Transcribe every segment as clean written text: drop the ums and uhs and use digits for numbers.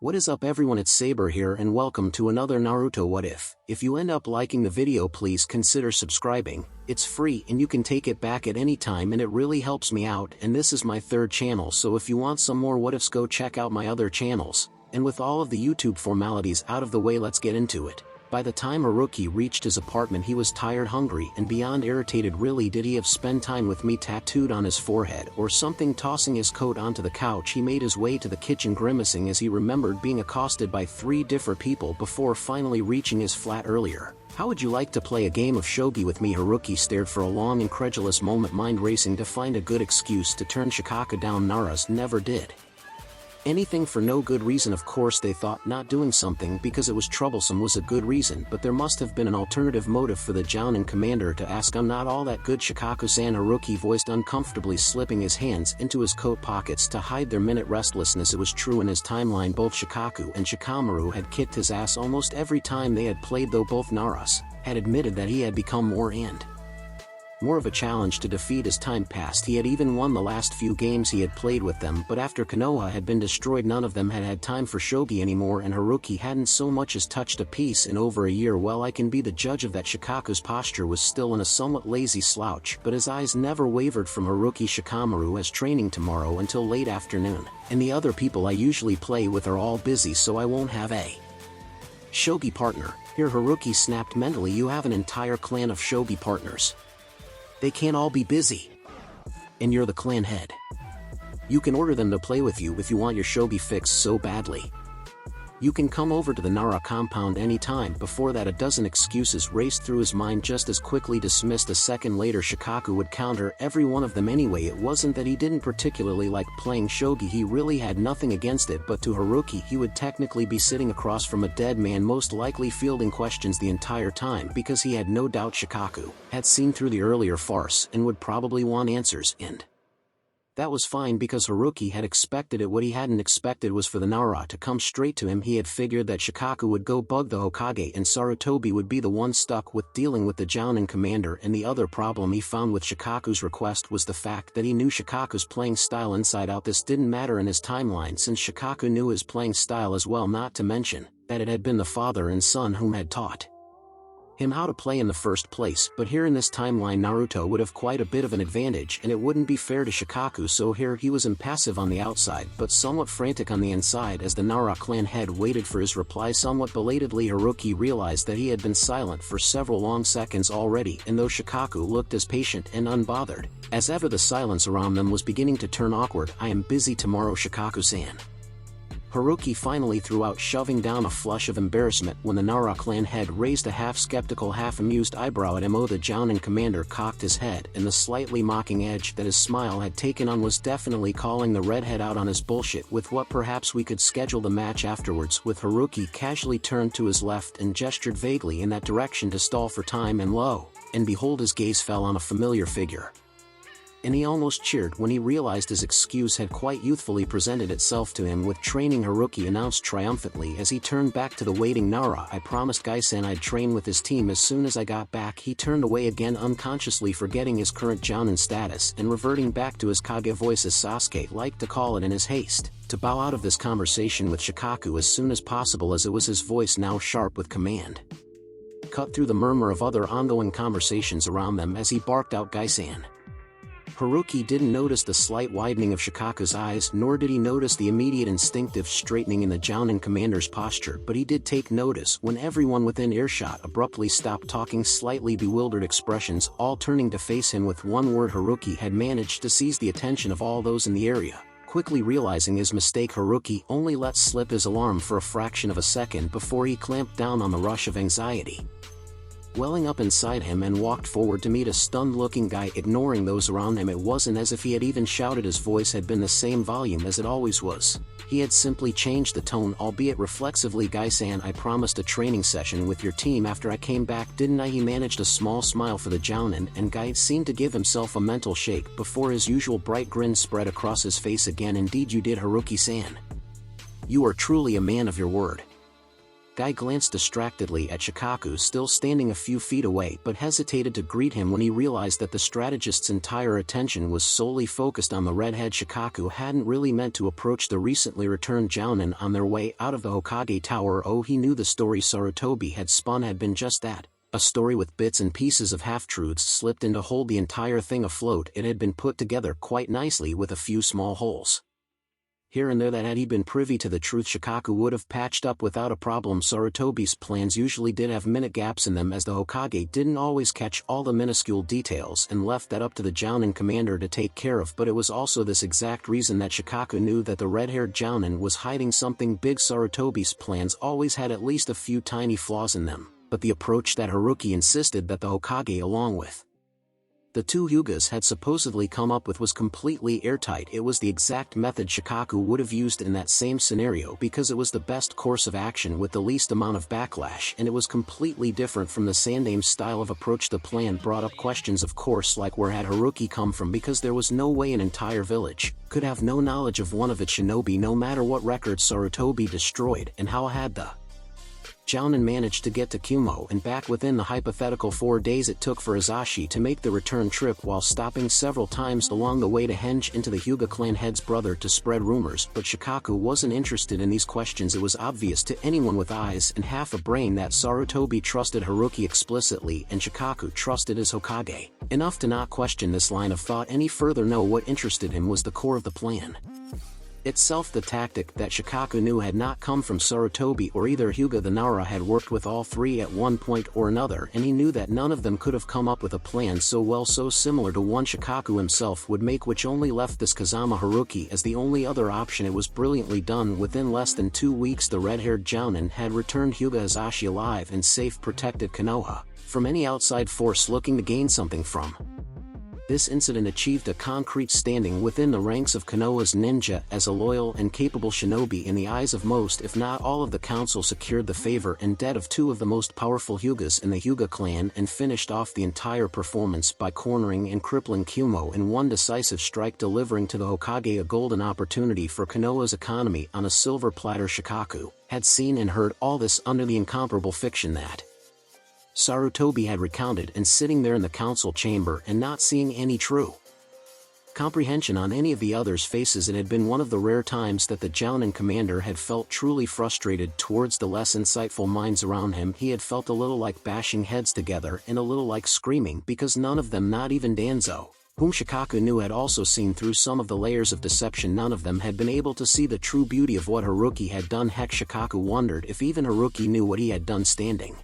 What is up everyone, it's Saber here and welcome to another Naruto What If. If you end up liking the video, please consider subscribing. It's free and you can take it back at any time and it really helps me out, and this is my third channel, so if you want some more what ifs, go check out my other channels. And with all of the YouTube formalities out of the way, let's get into it. By the time Haruki reached his apartment, he was tired, hungry, and beyond irritated. Really, did he have spent time with me tattooed on his forehead or something? Tossing his coat onto the couch, he made his way to the kitchen, grimacing as he remembered being accosted by 3 different people before finally reaching his flat earlier. How would you like to play a game of shogi with me? Haruki stared for a long, incredulous moment, mind racing to find a good excuse to turn Shikaku down. Naruto never did anything for no good reason. Of course, they thought not doing something because it was troublesome was a good reason, but there must have been an alternative motive for the Jounin commander to ask, "I'm not all that good, Shikaku-san," Haruki voiced, uncomfortably slipping his hands into his coat pockets to hide their minute restlessness. It was true, in his timeline both Shikaku and Shikamaru had kicked his ass almost every time they had played, though both Naruto had admitted that he had become more and more of a challenge to defeat as time passed. He had even won the last few games he had played with them, but after Konoha had been destroyed, none of them had had time for shogi anymore, and Haruki hadn't so much as touched a piece in over a year. Well, I can be the judge of that. Shikaku's posture was still in a somewhat lazy slouch, but his eyes never wavered from Haruki. "Shikamaru has training tomorrow until late afternoon, and the other people I usually play with are all busy, so I won't have a shogi partner." Here, Haruki snapped mentally, "You have an entire clan of shogi partners. They can't all be busy. And you're the clan head. You can order them to play with you if you want your shogi fixed so badly. You can come over to the Nara compound anytime." Before that, a dozen excuses raced through his mind, just as quickly dismissed a second later. Shikaku would counter every one of them anyway. It wasn't that he didn't particularly like playing shogi, he really had nothing against it, but to Haruki he would technically be sitting across from a dead man, most likely fielding questions the entire time, because he had no doubt Shikaku had seen through the earlier farce and would probably want answers, and that was fine because Haruki had expected it. What he hadn't expected was for the Nara to come straight to him. He had figured that Shikaku would go bug the Hokage and Sarutobi would be the one stuck with dealing with the Jounin commander, and the other problem he found with Shikaku's request was the fact that he knew Shikaku's playing style inside out. This didn't matter in his timeline since Shikaku knew his playing style as well, not to mention that it had been the father and son whom had taught him how to play in the first place. But here in this timeline, Naruto would have quite a bit of an advantage, and it wouldn't be fair to Shikaku, so here he was impassive on the outside but somewhat frantic on the inside as the Nara clan head waited for his reply. Somewhat belatedly, Haruki realized that he had been silent for several long seconds already, and though Shikaku looked as patient and unbothered as ever, the silence around them was beginning to turn awkward. "I am busy tomorrow, Shikaku-san," Haruki finally threw out, shoving down a flush of embarrassment when the Nara clan head raised a half-skeptical, half-amused eyebrow at him. The Jounin commander cocked his head, and the slightly mocking edge that his smile had taken on was definitely calling the redhead out on his bullshit. "With what? Perhaps we could schedule the match afterwards." With Haruki casually turned to his left and gestured vaguely in that direction to stall for time, and lo and behold, his gaze fell on a familiar figure, and he almost cheered when he realized his excuse had quite youthfully presented itself to him. "With training," Haruki announced triumphantly as he turned back to the waiting Nara. "I promised Gai-san I'd train with his team as soon as I got back." He turned away again, unconsciously forgetting his current Jounin status and reverting back to his Kage voice, as Sasuke liked to call it, in his haste to bow out of this conversation with Shikaku as soon as possible, as it was his voice, now sharp with command, cut through the murmur of other ongoing conversations around them as he barked out, "Gai-san." Haruki didn't notice the slight widening of Shikaku's eyes, nor did he notice the immediate instinctive straightening in the Jounin commander's posture, but he did take notice when everyone within earshot abruptly stopped talking, slightly bewildered expressions, all turning to face him with one word. Haruki had managed to seize the attention of all those in the area. Quickly realizing his mistake, Haruki only let slip his alarm for a fraction of a second before he clamped down on the rush of anxiety welling up inside him and walked forward to meet a stunned-looking guy. Ignoring those around him, it wasn't as if he had even shouted. His voice had been the same volume as it always was. He had simply changed the tone, albeit reflexively. "Gai-san, I promised a training session with your team after I came back, didn't I?" He managed a small smile for the Jounin, and Gai seemed to give himself a mental shake before his usual bright grin spread across his face again. "Indeed you did, Haruki-san. You are truly a man of your word." Guy glanced distractedly at Shikaku still standing a few feet away but hesitated to greet him when he realized that the strategist's entire attention was solely focused on the redhead. Shikaku hadn't really meant to approach the recently returned Jounin on their way out of the Hokage Tower. Oh, he knew the story Sarutobi had spun had been just that. A story with bits and pieces of half-truths slipped in to hold the entire thing afloat. It had been put together quite nicely with a few small holes here and there that, had he been privy to the truth, Shikaku would have patched up without a problem. Sarutobi's plans usually did have minute gaps in them, as the Hokage didn't always catch all the minuscule details and left that up to the Jounin commander to take care of. But it was also this exact reason that Shikaku knew that the red-haired Jounin was hiding something big. Sarutobi's plans always had at least a few tiny flaws in them, but the approach that Haruki insisted that the Hokage, along with the two Hyugas, had supposedly come up with was completely airtight. It was the exact method Shikaku would have used in that same scenario, because it was the best course of action with the least amount of backlash, and it was completely different from the Sandame's style of approach. The plan brought up questions, of course, like where had Haruki come from, because there was no way an entire village could have no knowledge of one of its shinobi no matter what records Sarutobi destroyed, and how had the Jounin managed to get to Kumo and back within the hypothetical 4 days it took for Azashi to make the return trip, while stopping several times along the way to henge into the Hyuga clan head's brother to spread rumors. But Shikaku wasn't interested in these questions. It was obvious to anyone with eyes and half a brain that Sarutobi trusted Haruki explicitly, and Shikaku trusted his Hokage enough to not question this line of thought any further. No, what interested him was the core of the plan itself, the tactic that Shikaku knew had not come from Sarutobi or either Hyuga. The Nara had worked with all three at one point or another, and he knew that none of them could have come up with a plan so well, so similar to one Shikaku himself would make, which only left this Kazama Haruki as the only other option. It was brilliantly done. Within less than 2 weeks, the red-haired Jounin had returned Hyuga Azashi alive and safe, protected Konoha from any outside force looking to gain something from this incident, achieved a concrete standing within the ranks of Konoha's ninja as a loyal and capable shinobi in the eyes of most, if not all, of the council, secured the favor and debt of two of the most powerful Hyugas in the Hyuga clan, and finished off the entire performance by cornering and crippling Kumo in one decisive strike, delivering to the Hokage a golden opportunity for Konoha's economy on a silver platter. Shikaku had seen and heard all this under the incomparable fiction that Sarutobi had recounted, and sitting there in the council chamber and not seeing any true comprehension on any of the others' faces, it had been one of the rare times that the Jounin commander had felt truly frustrated towards the less insightful minds around him. He had felt a little like bashing heads together and a little like screaming, because none of them, not even Danzo, whom Shikaku knew had also seen through some of the layers of deception, none of them had been able to see the true beauty of what Haruki had done. Heck, Shikaku wondered if even Haruki knew what he had done, standing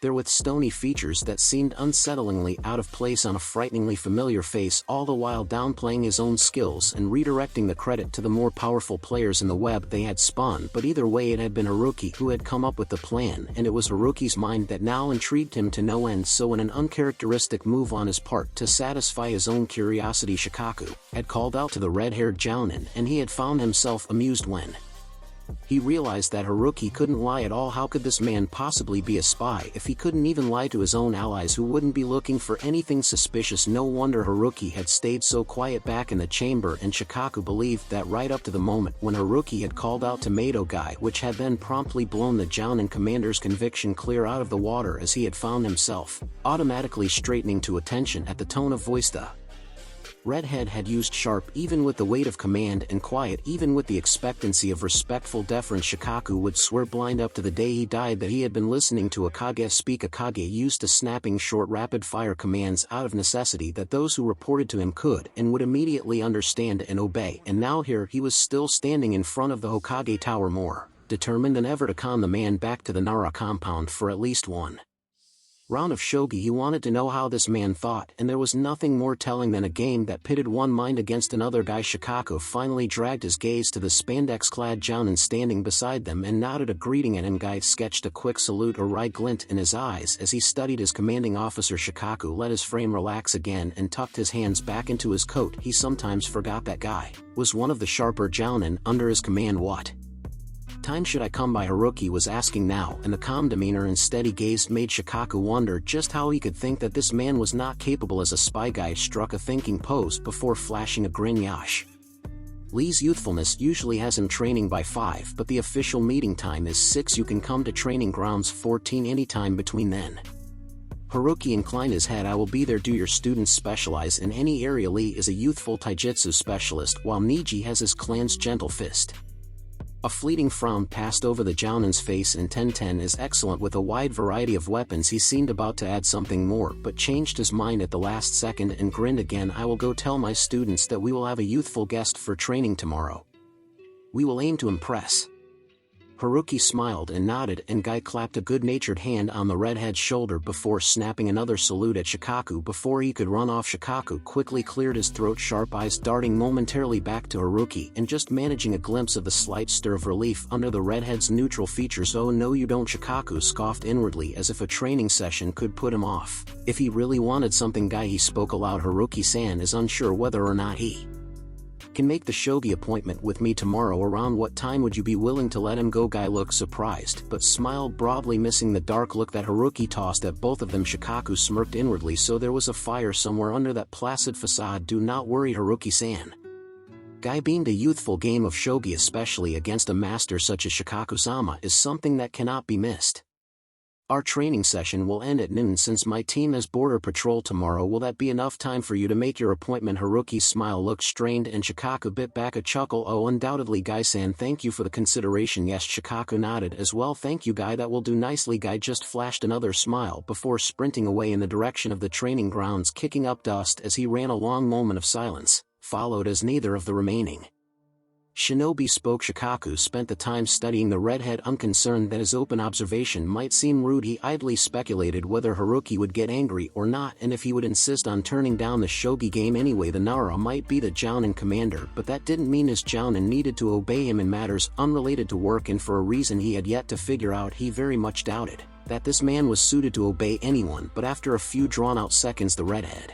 there with stony features that seemed unsettlingly out of place on a frighteningly familiar face, all the while downplaying his own skills and redirecting the credit to the more powerful players in the web they had spun. But either way, it had been Haruki who had come up with the plan, and it was Haruki's mind that now intrigued him to no end. So in an uncharacteristic move on his part to satisfy his own curiosity, Shikaku had called out to the red-haired Jounin, and he had found himself amused when he realized that Haruki couldn't lie at all. How could this man possibly be a spy if he couldn't even lie to his own allies, who wouldn't be looking for anything suspicious? No wonder Haruki had stayed so quiet back in the chamber, and Shikaku believed that right up to the moment when Haruki had called out to Mato Guy, which had then promptly blown the Jounin commander's conviction clear out of the water, as he had found himself automatically straightening to attention at the tone of voice the redhead had used. Sharp even with the weight of command, and quiet even with the expectancy of respectful deference. Shikaku would swear blind up to the day he died that he had been listening to a Kage speak, a Kage used to snapping short rapid-fire commands out of necessity that those who reported to him could and would immediately understand and obey. And now here he was, still standing in front of the Hokage Tower, more determined than ever to con the man back to the Nara compound for at least one round of shogi. He wanted to know how this man thought, and there was nothing more telling than a game that pitted one mind against another. Guy Shikaku finally dragged his gaze to the spandex-clad Jounin standing beside them and nodded a greeting at him. Guy sketched a quick salute, a wry glint in his eyes as he studied his commanding officer. Shikaku let his frame relax again and tucked his hands back into his coat. He sometimes forgot that Guy was one of the sharper Jounin under his command. What time should I come by? Haruki was asking now, and the calm demeanor and steady gaze made Shikaku wonder just how he could think that this man was not capable as a spy. Guy struck a thinking pose before flashing a grin. Yash, Lee's youthfulness usually has him training by 5, but the official meeting time is 6. You can come to training grounds 14 anytime between then. Haruki inclined his head. I will be there. Do your students specialize in any area? Lee is a youthful taijutsu specialist, while Niji has his clan's gentle fist. A fleeting frown passed over the Jounin's face, and Tenten is excellent with a wide variety of weapons. He seemed about to add something more, but changed his mind at the last second and grinned again. I will go tell my students that we will have a youthful guest for training tomorrow. We will aim to impress. Haruki smiled and nodded, and Guy clapped a good-natured hand on the redhead's shoulder before snapping another salute at Shikaku. Before he could run off, Shikaku quickly cleared his throat, sharp eyes darting momentarily back to Haruki and just managing a glimpse of the slight stir of relief under the redhead's neutral features. Oh no you don't, Shikaku scoffed inwardly, as if a training session could put him off. If he really wanted something, Guy, he spoke aloud. Haruki-san is unsure whether or not he can make the shogi appointment with me tomorrow. Around what time would you be willing to let him go? Guy looked surprised, but smiled broadly, missing the dark look that Haruki tossed at both of them. Shikaku smirked inwardly, so there was a fire somewhere under that placid facade. Do not worry, Haruki-san. Guy beamed. A youthful game of shogi, especially against a master such as Shikaku-sama, is something that cannot be missed. Our training session will end at noon. Since my team has border patrol tomorrow, will that be enough time for you to make your appointment? Haruki's smile looked strained, and Shikaku bit back a chuckle. Oh, undoubtedly, Guy-san, thank you for the consideration. Yes, Shikaku nodded as well. Thank you, Guy, that will do nicely. Guy just flashed another smile before sprinting away in the direction of the training grounds, kicking up dust as he ran. A long moment of silence followed as neither of the remaining shinobi spoke. Shikaku spent the time studying the redhead, unconcerned that his open observation might seem rude. He idly speculated whether Haruki would get angry or not, and if he would insist on turning down the shogi game anyway. The Nara might be the Jounin commander, but that didn't mean his Jounin needed to obey him in matters unrelated to work, and for a reason he had yet to figure out, he very much doubted that this man was suited to obey anyone. But after a few drawn-out seconds, the redhead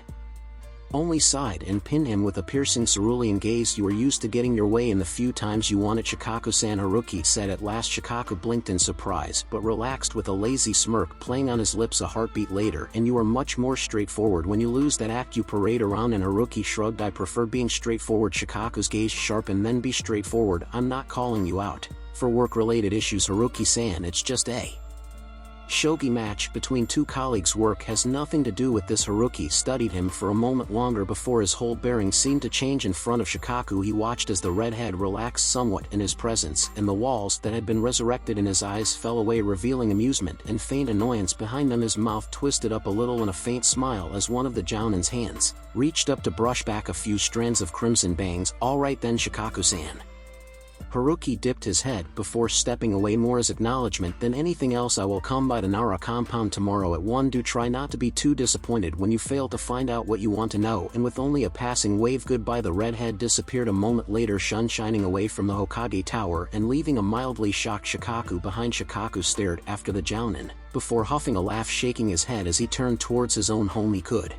only sighed and pinned him with a piercing cerulean gaze. You are used to getting your way in the few times you want it, Shikaku-san, Haruki said at last. Shikaku blinked in surprise, but relaxed with a lazy smirk playing on his lips. A heartbeat later, and you are much more straightforward when you lose that act you parade around. And Haruki shrugged. I prefer being straightforward. Shikaku's gaze sharpened. Then be straightforward. I'm not calling you out for work-related issues, Haruki-san. It's just a shogi match between two colleagues. Work has nothing to do with this. Haruki studied him for a moment longer before his whole bearing seemed to change in front of Shikaku. He watched as the redhead relaxed somewhat in his presence, and the walls that had been resurrected in his eyes fell away, revealing amusement and faint annoyance behind them. His mouth twisted up a little in a faint smile as one of the Jounin's hands reached up to brush back a few strands of crimson bangs. All right then, Shikaku-san. Haruki dipped his head before stepping away, more as acknowledgement than anything else. I will come by the Nara compound tomorrow at 1. Do try not to be too disappointed when you fail to find out what you want to know. And with only a passing wave goodbye, the redhead disappeared. A moment later, sun shining away from the Hokage Tower and leaving a mildly shocked Shikaku behind. Shikaku stared after the Jounin before huffing a laugh, shaking his head as he turned towards his own home. He could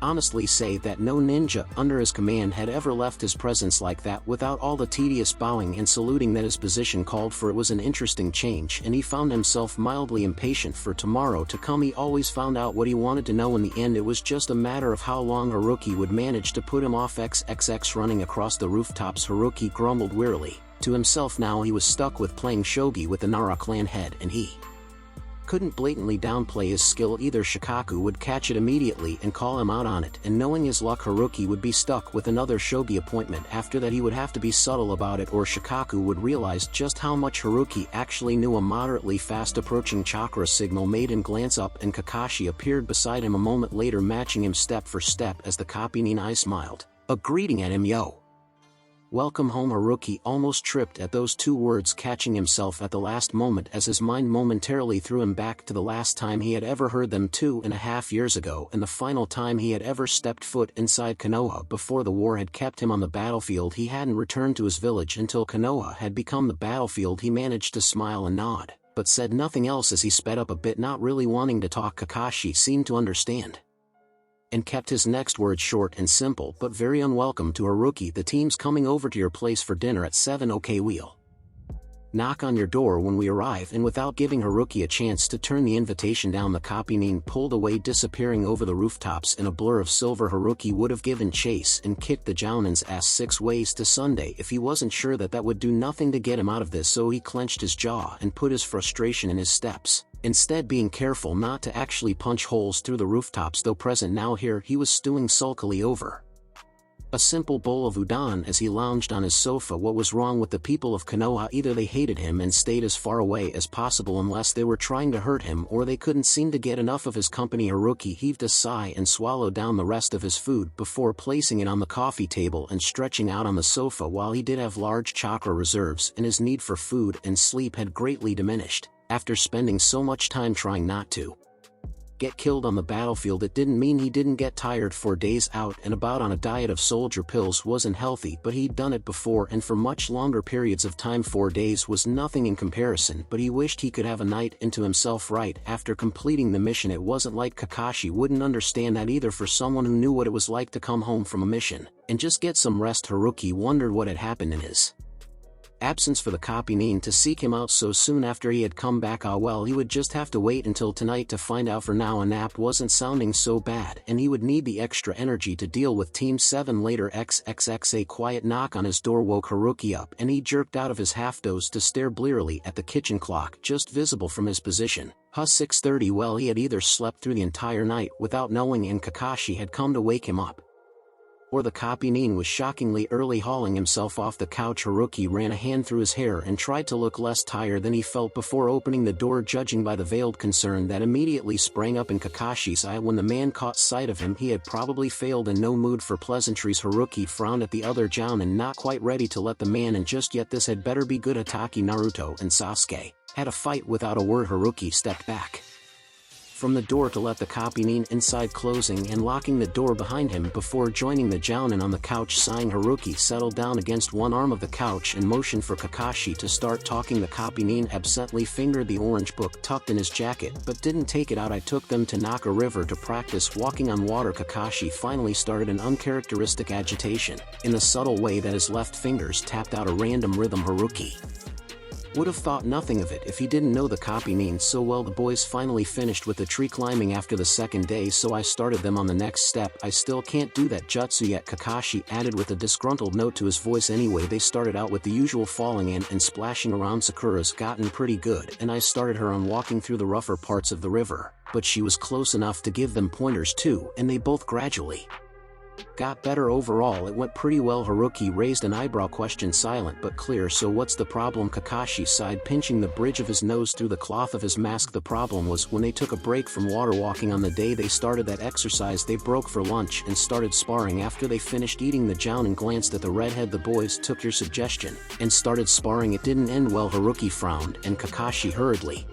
honestly say that no ninja under his command had ever left his presence like that without all the tedious bowing and saluting that his position called for. It was an interesting change, and he found himself mildly impatient for tomorrow to come. He always found out what he wanted to know in the end. It was just a matter of how long Haruki would manage to put him off. XXX running across the rooftops, Haruki grumbled wearily to himself. Now he was stuck with playing shogi with the Nara clan head, and he couldn't blatantly downplay his skill either. Shikaku would catch it immediately and call him out on it, and knowing his luck, Haruki would be stuck with another shogi appointment. After that, he would have to be subtle about it, or Shikaku would realize just how much Haruki actually knew. A moderately fast approaching chakra signal made him glance up, and Kakashi appeared beside him a moment later, matching him step for step as the copy Ninai smiled a greeting at him. Yo, welcome home. Haruki almost tripped at those two words, catching himself at the last moment as his mind momentarily threw him back to the last time he had ever heard them 2.5 years ago, and the final time he had ever stepped foot inside Konoha before the war had kept him on the battlefield. He hadn't returned to his village until Konoha had become the battlefield. He managed to smile and nod, but said nothing else as he sped up a bit, not really wanting to talk. Kakashi seemed to understand and kept his next words short and simple, but very unwelcome to Haruki. The team's coming over to your place for dinner at 7. Okay, we'll knock on your door when we arrive, and without giving Haruki a chance to turn the invitation down, the copy nin pulled away, disappearing over the rooftops in a blur of silver. Haruki would have given chase and kicked the Jounin's ass 6 ways to Sunday if he wasn't sure that that would do nothing to get him out of this, so he clenched his jaw and put his frustration in his steps, instead being careful not to actually punch holes through the rooftops. Though present now here, he was stewing sulkily over a simple bowl of udon as he lounged on his sofa. What was wrong with the people of Konoha? Either they hated him and stayed as far away as possible unless they were trying to hurt him, or they couldn't seem to get enough of his company. Haruki heaved a sigh and swallowed down the rest of his food before placing it on the coffee table and stretching out on the sofa. While he did have large chakra reserves, and his need for food and sleep had greatly diminished after spending so much time trying not to get killed on the battlefield, it didn't mean he didn't get tired. 4 days out and about on a diet of soldier pills wasn't healthy, but he'd done it before and for much longer periods of time. 4 days was nothing in comparison, but he wished he could have a night into himself right after completing the mission. It wasn't like Kakashi wouldn't understand that either. For someone who knew what it was like to come home from a mission and just get some rest, Haruki wondered what had happened in his absence for the copy nin to seek him out so soon after he had come back. Well, he would just have to wait until tonight to find out. For now, a nap wasn't sounding so bad, and he would need the extra energy to deal with Team 7 later. XXX. A quiet knock on his door woke Haruki up, and he jerked out of his half-doze to stare blearily at the kitchen clock just visible from his position. 6:30. Well, he had either slept through the entire night without knowing, and Kakashi had come to wake him up, or the copy nin was shockingly early. Hauling himself off the couch, Haruki ran a hand through his hair and tried to look less tired than he felt before opening the door, judging by the veiled concern that immediately sprang up in Kakashi's eye when the man caught sight of him. He had probably failed, in no mood for pleasantries. Haruki frowned at the other Jounin, not quite ready to let the man in just yet. This had better be good. Hatake, Naruto, and Sasuke had a fight. Without a word, Haruki stepped back from the door to let the copy nin inside, closing and locking the door behind him before joining the Jounin on the couch. Sighing, Haruki settled down against one arm of the couch and motioned for Kakashi to start talking. The copy nin absently fingered the orange book tucked in his jacket but didn't take it out. I took them to Naka River to practice walking on water. Kakashi finally started an uncharacteristic agitation in the subtle way that his left fingers tapped out a random rhythm. Haruki would have thought nothing of it if he didn't know the copy nin so well. The boys finally finished with the tree climbing after the second day, so I started them on the next step. I still can't do that jutsu yet, Kakashi added with a disgruntled note to his voice. Anyway, they started out with the usual falling in and splashing around. Sakura's gotten pretty good, and I started her on walking through the rougher parts of the river, but she was close enough to give them pointers too, and they both gradually got better. Overall, it went pretty well. Haruki raised an eyebrow, question silent but clear. So what's the problem? Kakashi sighed, pinching the bridge of his nose through the cloth of his mask. The problem was when they took a break from water walking on the day they started that exercise, they broke for lunch and started sparring. After they finished eating, the Jounin glanced at the redhead. The boys took your suggestion and started sparring. It didn't end well. Haruki frowned, and Kakashi hurriedly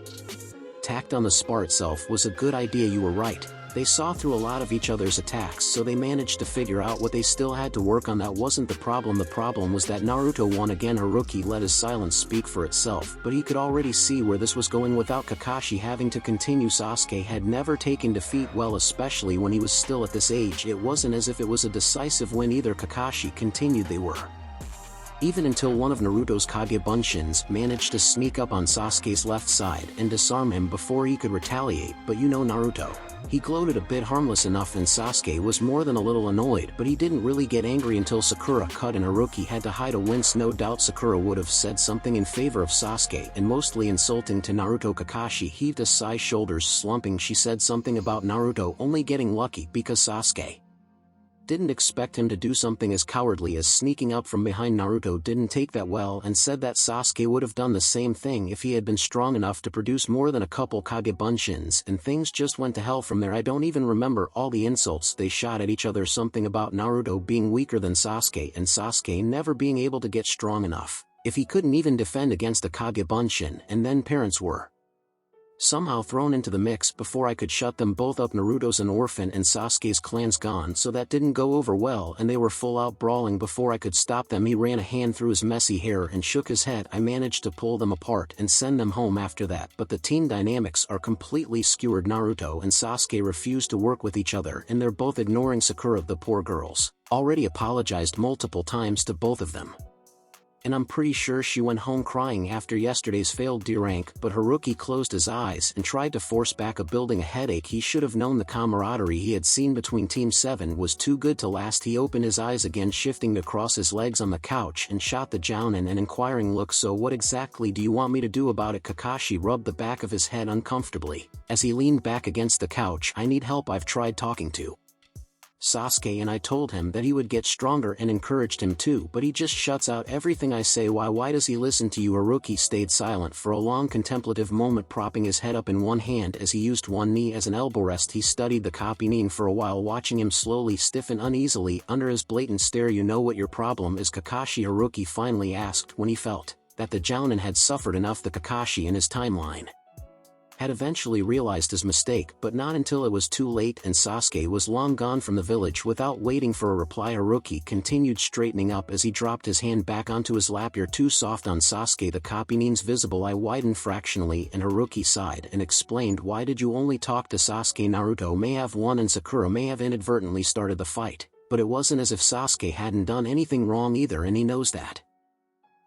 tacked on the spar itself was a good idea. You were right. They saw through a lot of each other's attacks, so they managed to figure out what they still had to work on. That wasn't the problem. The problem was that Naruto won again. Haruki let his silence speak for itself, but he could already see where this was going without Kakashi having to continue. Sasuke had never taken defeat well, especially when he was still at this age. It wasn't as if it was a decisive win either. Kakashi continued. They were even until one of Naruto's Kage Bunshins managed to sneak up on Sasuke's left side and disarm him before he could retaliate. But you know Naruto, he gloated a bit, harmless enough, and Sasuke was more than a little annoyed, but he didn't really get angry until Sakura cut and Haruki had to hide a wince. No doubt Sakura would have said something in favor of Sasuke and mostly insulting to Naruto. Kakashi heaved a sigh, shoulders slumping. She said something about Naruto only getting lucky because Sasuke didn't expect him to do something as cowardly as sneaking up from behind. Naruto didn't take that well and said that Sasuke would have done the same thing if he had been strong enough to produce more than a couple Kage Bunshins, and things just went to hell from there. I don't even remember all the insults they shot at each other, something about Naruto being weaker than Sasuke and Sasuke never being able to get strong enough if he couldn't even defend against a Kage Bunshin, and then parents were somehow thrown into the mix before I could shut them both up. Naruto's an orphan and Sasuke's clan's gone, so that didn't go over well, and they were full out brawling before I could stop them. He ran a hand through his messy hair and shook his head. I managed to pull them apart and send them home after that, but the team dynamics are completely skewered. Naruto and Sasuke refuse to work with each other, and they're both ignoring Sakura. The poor girls already apologized multiple times to both of them, And I'm pretty sure she went home crying after yesterday's failed D-rank, but Haruki closed his eyes and tried to force back a building a headache. He should have known the camaraderie he had seen between Team 7 was too good to last. He opened his eyes again, shifting to cross his legs on the couch, and shot the Jounin an inquiring look. So what exactly do you want me to do about it? Kakashi rubbed the back of his head uncomfortably as he leaned back against the couch. I need help. I've tried talking to Sasuke and I told him that he would get stronger and encouraged him too, but he just shuts out everything I say. Why does he listen to you? Haruki stayed silent for a long contemplative moment, propping his head up in one hand as he used one knee as an elbow rest. He studied the Kapinin for a while, watching him slowly stiffen uneasily under his blatant stare. You know what your problem is, Kakashi? Haruki finally asked when he felt that the Jounin had suffered enough. The Kakashi in his timeline had eventually realized his mistake, but not until it was too late and Sasuke was long gone from the village. Without waiting for a reply, Haruki continued, straightening up as he dropped his hand back onto his lap. You're too soft on Sasuke. The Kapinin's visible eye widened fractionally and Haruki sighed and explained, why did you only talk to Sasuke? Naruto may have won and Sakura may have inadvertently started the fight, but it wasn't as if Sasuke hadn't done anything wrong either, and he knows that.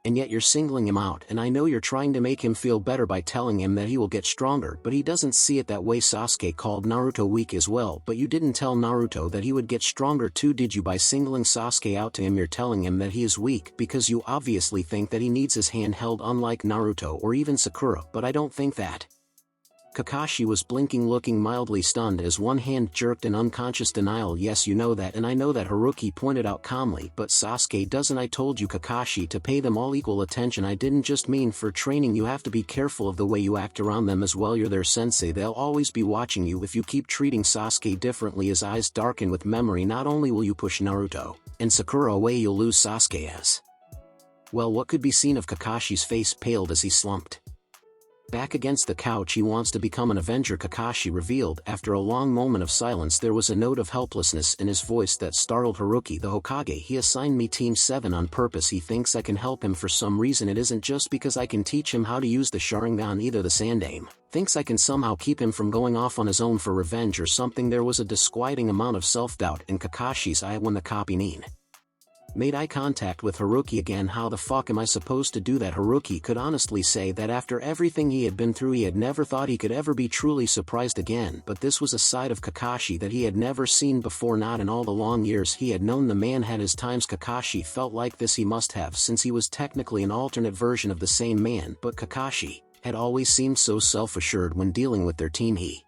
And yet you're singling him out, and I know you're trying to make him feel better by telling him that he will get stronger, but he doesn't see it that way. Sasuke called Naruto weak as well, but you didn't tell Naruto that he would get stronger too, did you? By singling Sasuke out to him, you're telling him that he is weak because you obviously think that he needs his hand held, unlike Naruto or even Sakura, but I don't think that. Kakashi was blinking, looking mildly stunned as one hand jerked in unconscious denial. Yes, you know that, and I know that, Haruki pointed out calmly, but Sasuke doesn't. I told you, Kakashi, to pay them all equal attention. I didn't just mean for training. You have to be careful of the way you act around them as well. You're their sensei. They'll always be watching you. If you keep treating Sasuke differently, his eyes darken with memory, not only will you push Naruto and Sakura away, you'll lose Sasuke as well. What could be seen of Kakashi's face paled as he slumped back against the couch. He wants to become an Avenger, Kakashi revealed. After a long moment of silence, there was a note of helplessness in his voice that startled Haruki. The Hokage, he assigned me Team 7 on purpose. He thinks I can help him for some reason. It isn't just because I can teach him how to use the Sharingan either. The Sandaime thinks I can somehow keep him from going off on his own for revenge or something. There was a disquieting amount of self-doubt in Kakashi's eye when the Kapinin made eye contact with Haruki again. How the fuck am I supposed to do that? Haruki could honestly say that after everything he had been through, he had never thought he could ever be truly surprised again, but this was a side of Kakashi that he had never seen before. Not in all the long years he had known the man. Had his times Kakashi felt like this? He must have, since he was technically an alternate version of the same man, but Kakashi had always seemed so self-assured when dealing with their team. He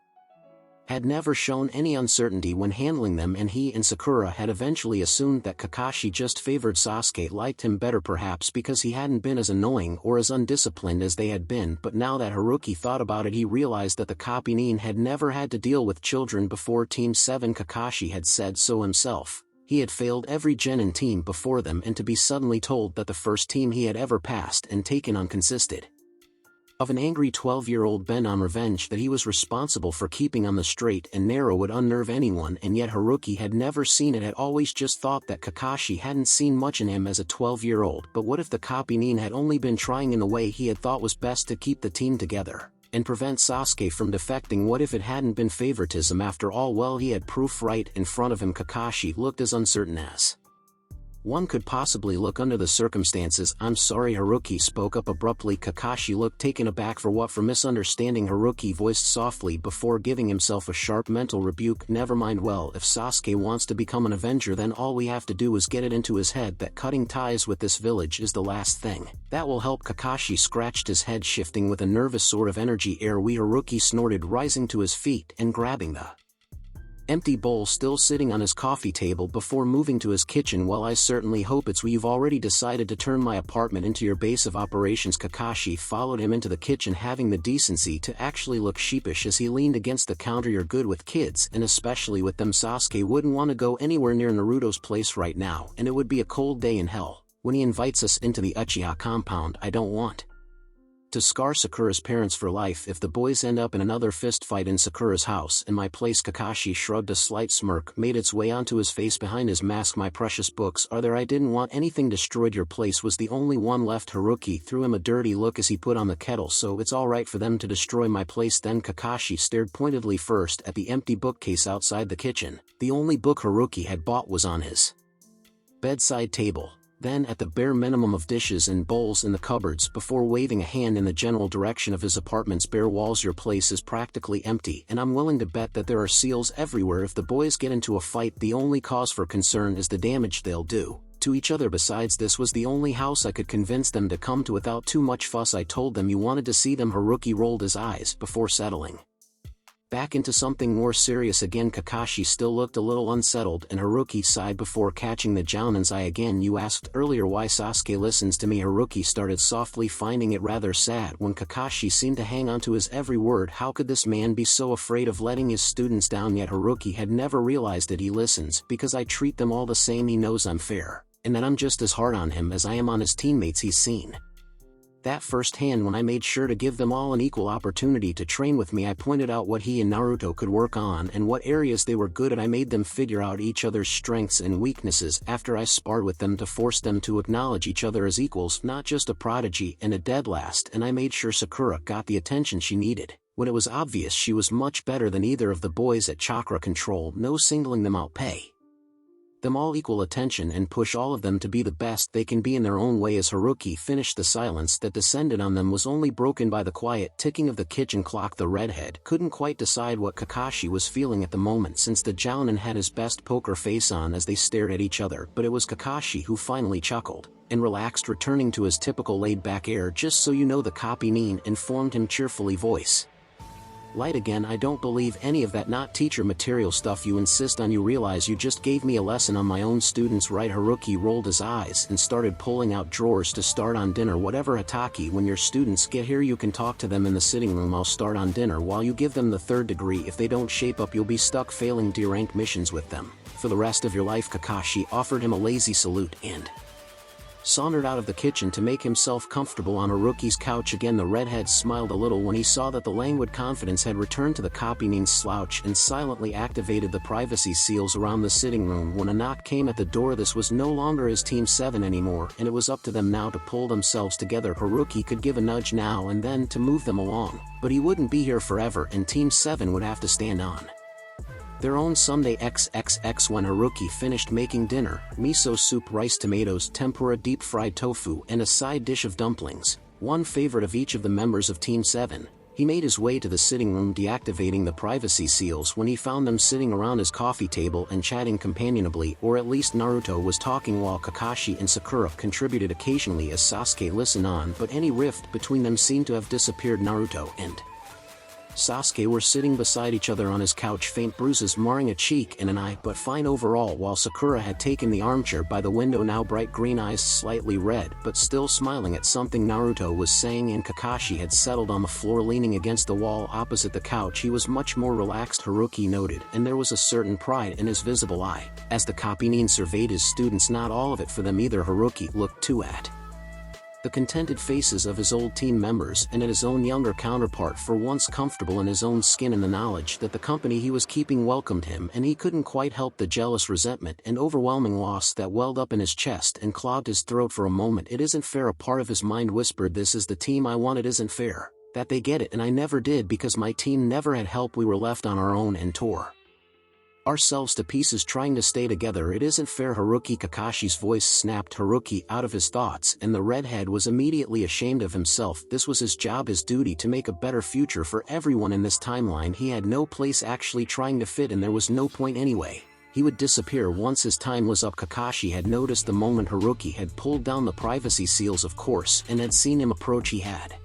had never shown any uncertainty when handling them, and he and Sakura had eventually assumed that Kakashi just favored Sasuke, liked him better perhaps because he hadn't been as annoying or as undisciplined as they had been. But now that Haruki thought about it, he realized that the Kapinin had never had to deal with children before. Team 7, Kakashi had said so himself. He had failed every genin team before them, and to be suddenly told that the first team he had ever passed and taken on consisted of an angry 12-year-old bent on revenge that he was responsible for keeping on the straight and narrow would unnerve anyone. And yet Haruki had never seen it, had always just thought that Kakashi hadn't seen much in him as a 12-year-old. But what if the Kapinin had only been trying in the way he had thought was best to keep the team together and prevent Sasuke from defecting? What if it hadn't been favoritism after all? Well, he had proof right in front of him. Kakashi looked as uncertain as one could possibly look under the circumstances. I'm sorry, Haruki spoke up abruptly. Kakashi looked taken aback. For what? For misunderstanding, Haruki voiced softly before giving himself a sharp mental rebuke. Never mind. Well, if Sasuke wants to become an Avenger, then all we have to do is get it into his head that cutting ties with this village is the last thing that will help. Kakashi scratched his head, shifting with a nervous sort of energy. Haruki snorted, rising to his feet and grabbing the empty bowl still sitting on his coffee table before moving to his kitchen. Well, I certainly hope it's you've already decided to turn my apartment into your base of operations. Kakashi followed him into the kitchen, having the decency to actually look sheepish as he leaned against the counter. You're good with kids, and especially with them. Sasuke wouldn't want to go anywhere near Naruto's place right now, and it would be a cold day in hell when he invites us into the Uchiha compound. I don't want to scar Sakura's parents for life if the boys end up in another fist fight in Sakura's house. In my place, Kakashi shrugged. A slight smirk made its way onto his face behind his mask. My precious books are there. I didn't want anything destroyed. Your place was the only one left. Haruki threw him a dirty look as he put on the kettle. So it's alright for them to destroy my place then? Kakashi stared pointedly first at the empty bookcase outside the kitchen. The only book Haruki had bought was on his bedside table. Then at the bare minimum of dishes and bowls in the cupboards before waving a hand in the general direction of his apartment's bare walls. Your place is practically empty, and I'm willing to bet that there are seals everywhere. If the boys get into a fight, the only cause for concern is the damage they'll do to each other. Besides, this was the only house I could convince them to come to without too much fuss. I told them you wanted to see them. Haruki rolled his eyes before settling back into something more serious again. Kakashi still looked a little unsettled, and Haruki sighed before catching the Jounen's eye again. You asked earlier why Sasuke listens to me. Haruki started softly, finding it rather sad when Kakashi seemed to hang on to his every word. How could this man be so afraid of letting his students down? Yet Haruki had never realized that he listens because I treat them all the same. He knows I'm fair, and that I'm just as hard on him as I am on his teammates. He's seen that firsthand when I made sure to give them all an equal opportunity to train with me. I pointed out what he and Naruto could work on and what areas they were good at. I made them figure out each other's strengths and weaknesses after I sparred with them to force them to acknowledge each other as equals, not just a prodigy and a dead last. And I made sure Sakura got the attention she needed when it was obvious she was much better than either of the boys at Chakra Control. No singling them out, pay them all equal attention and push all of them to be the best they can be in their own way. As Haruki finished, the silence that descended on them was only broken by the quiet ticking of the kitchen clock. The redhead couldn't quite decide what Kakashi was feeling at the moment, since the Jounin had his best poker face on as they stared at each other, but it was Kakashi who finally chuckled and relaxed, returning to his typical laid-back air. Just so you know, the Copy-nin informed him cheerfully, voice light again. I don't believe any of that not teacher material stuff you insist on. You realize you just gave me a lesson on my own students, right? Haruki rolled his eyes and started pulling out drawers to start on dinner. Whatever, Hataki, when your students get here you can talk to them in the sitting room. I'll start on dinner while you give them the third degree. If they don't shape up you'll be stuck failing D-rank missions with them for the rest of your life. Kakashi offered him a lazy salute and sauntered out of the kitchen to make himself comfortable on Haruki's couch again. The redhead smiled a little when he saw that the languid confidence had returned to the Copy-nin's slouch, and silently activated the privacy seals around the sitting room when a knock came at the door. This was no longer his Team 7 anymore, and it was up to them now to pull themselves together. Haruki could give a nudge now and then to move them along, but he wouldn't be here forever, and Team 7 would have to stand on their own someday. XXX. When Haruki finished making dinner, miso soup, rice, tomatoes, tempura, deep-fried tofu, and a side dish of dumplings, one favorite of each of the members of Team 7, he made his way to the sitting room, deactivating the privacy seals when he found them sitting around his coffee table and chatting companionably, or at least Naruto was talking while Kakashi and Sakura contributed occasionally as Sasuke listened on, but any rift between them seemed to have disappeared. Naruto and Sasuke were sitting beside each other on his couch, faint bruises marring a cheek and an eye, but fine overall, while Sakura had taken the armchair by the window, now bright green eyes slightly red but still smiling at something Naruto was saying, and Kakashi had settled on the floor leaning against the wall opposite the couch. He was much more relaxed, Haruki noted, and there was a certain pride in his visible eye as the Copy-nin surveyed his students. Not all of it for them either. Haruki looked too at the contented faces of his old team members and at his own younger counterpart, for once comfortable in his own skin, in the knowledge that the company he was keeping welcomed him, and he couldn't quite help the jealous resentment and overwhelming loss that welled up in his chest and clogged his throat. For a moment, it isn't fair. A part of his mind whispered, this is the team I want. It isn't fair that they get it and I never did, because my team never had help. We were left on our own and tore ourselves to pieces trying to stay together. It isn't fair, Haruki. Kakashi's voice snapped Haruki out of his thoughts, and the redhead was immediately ashamed of himself. This was his job, his duty, to make a better future for everyone in this timeline. He had no place actually trying to fit, and there was no point anyway. He would disappear once his time was up. Kakashi had noticed the moment Haruki had pulled down the privacy seals, of course, and had seen him approach. He had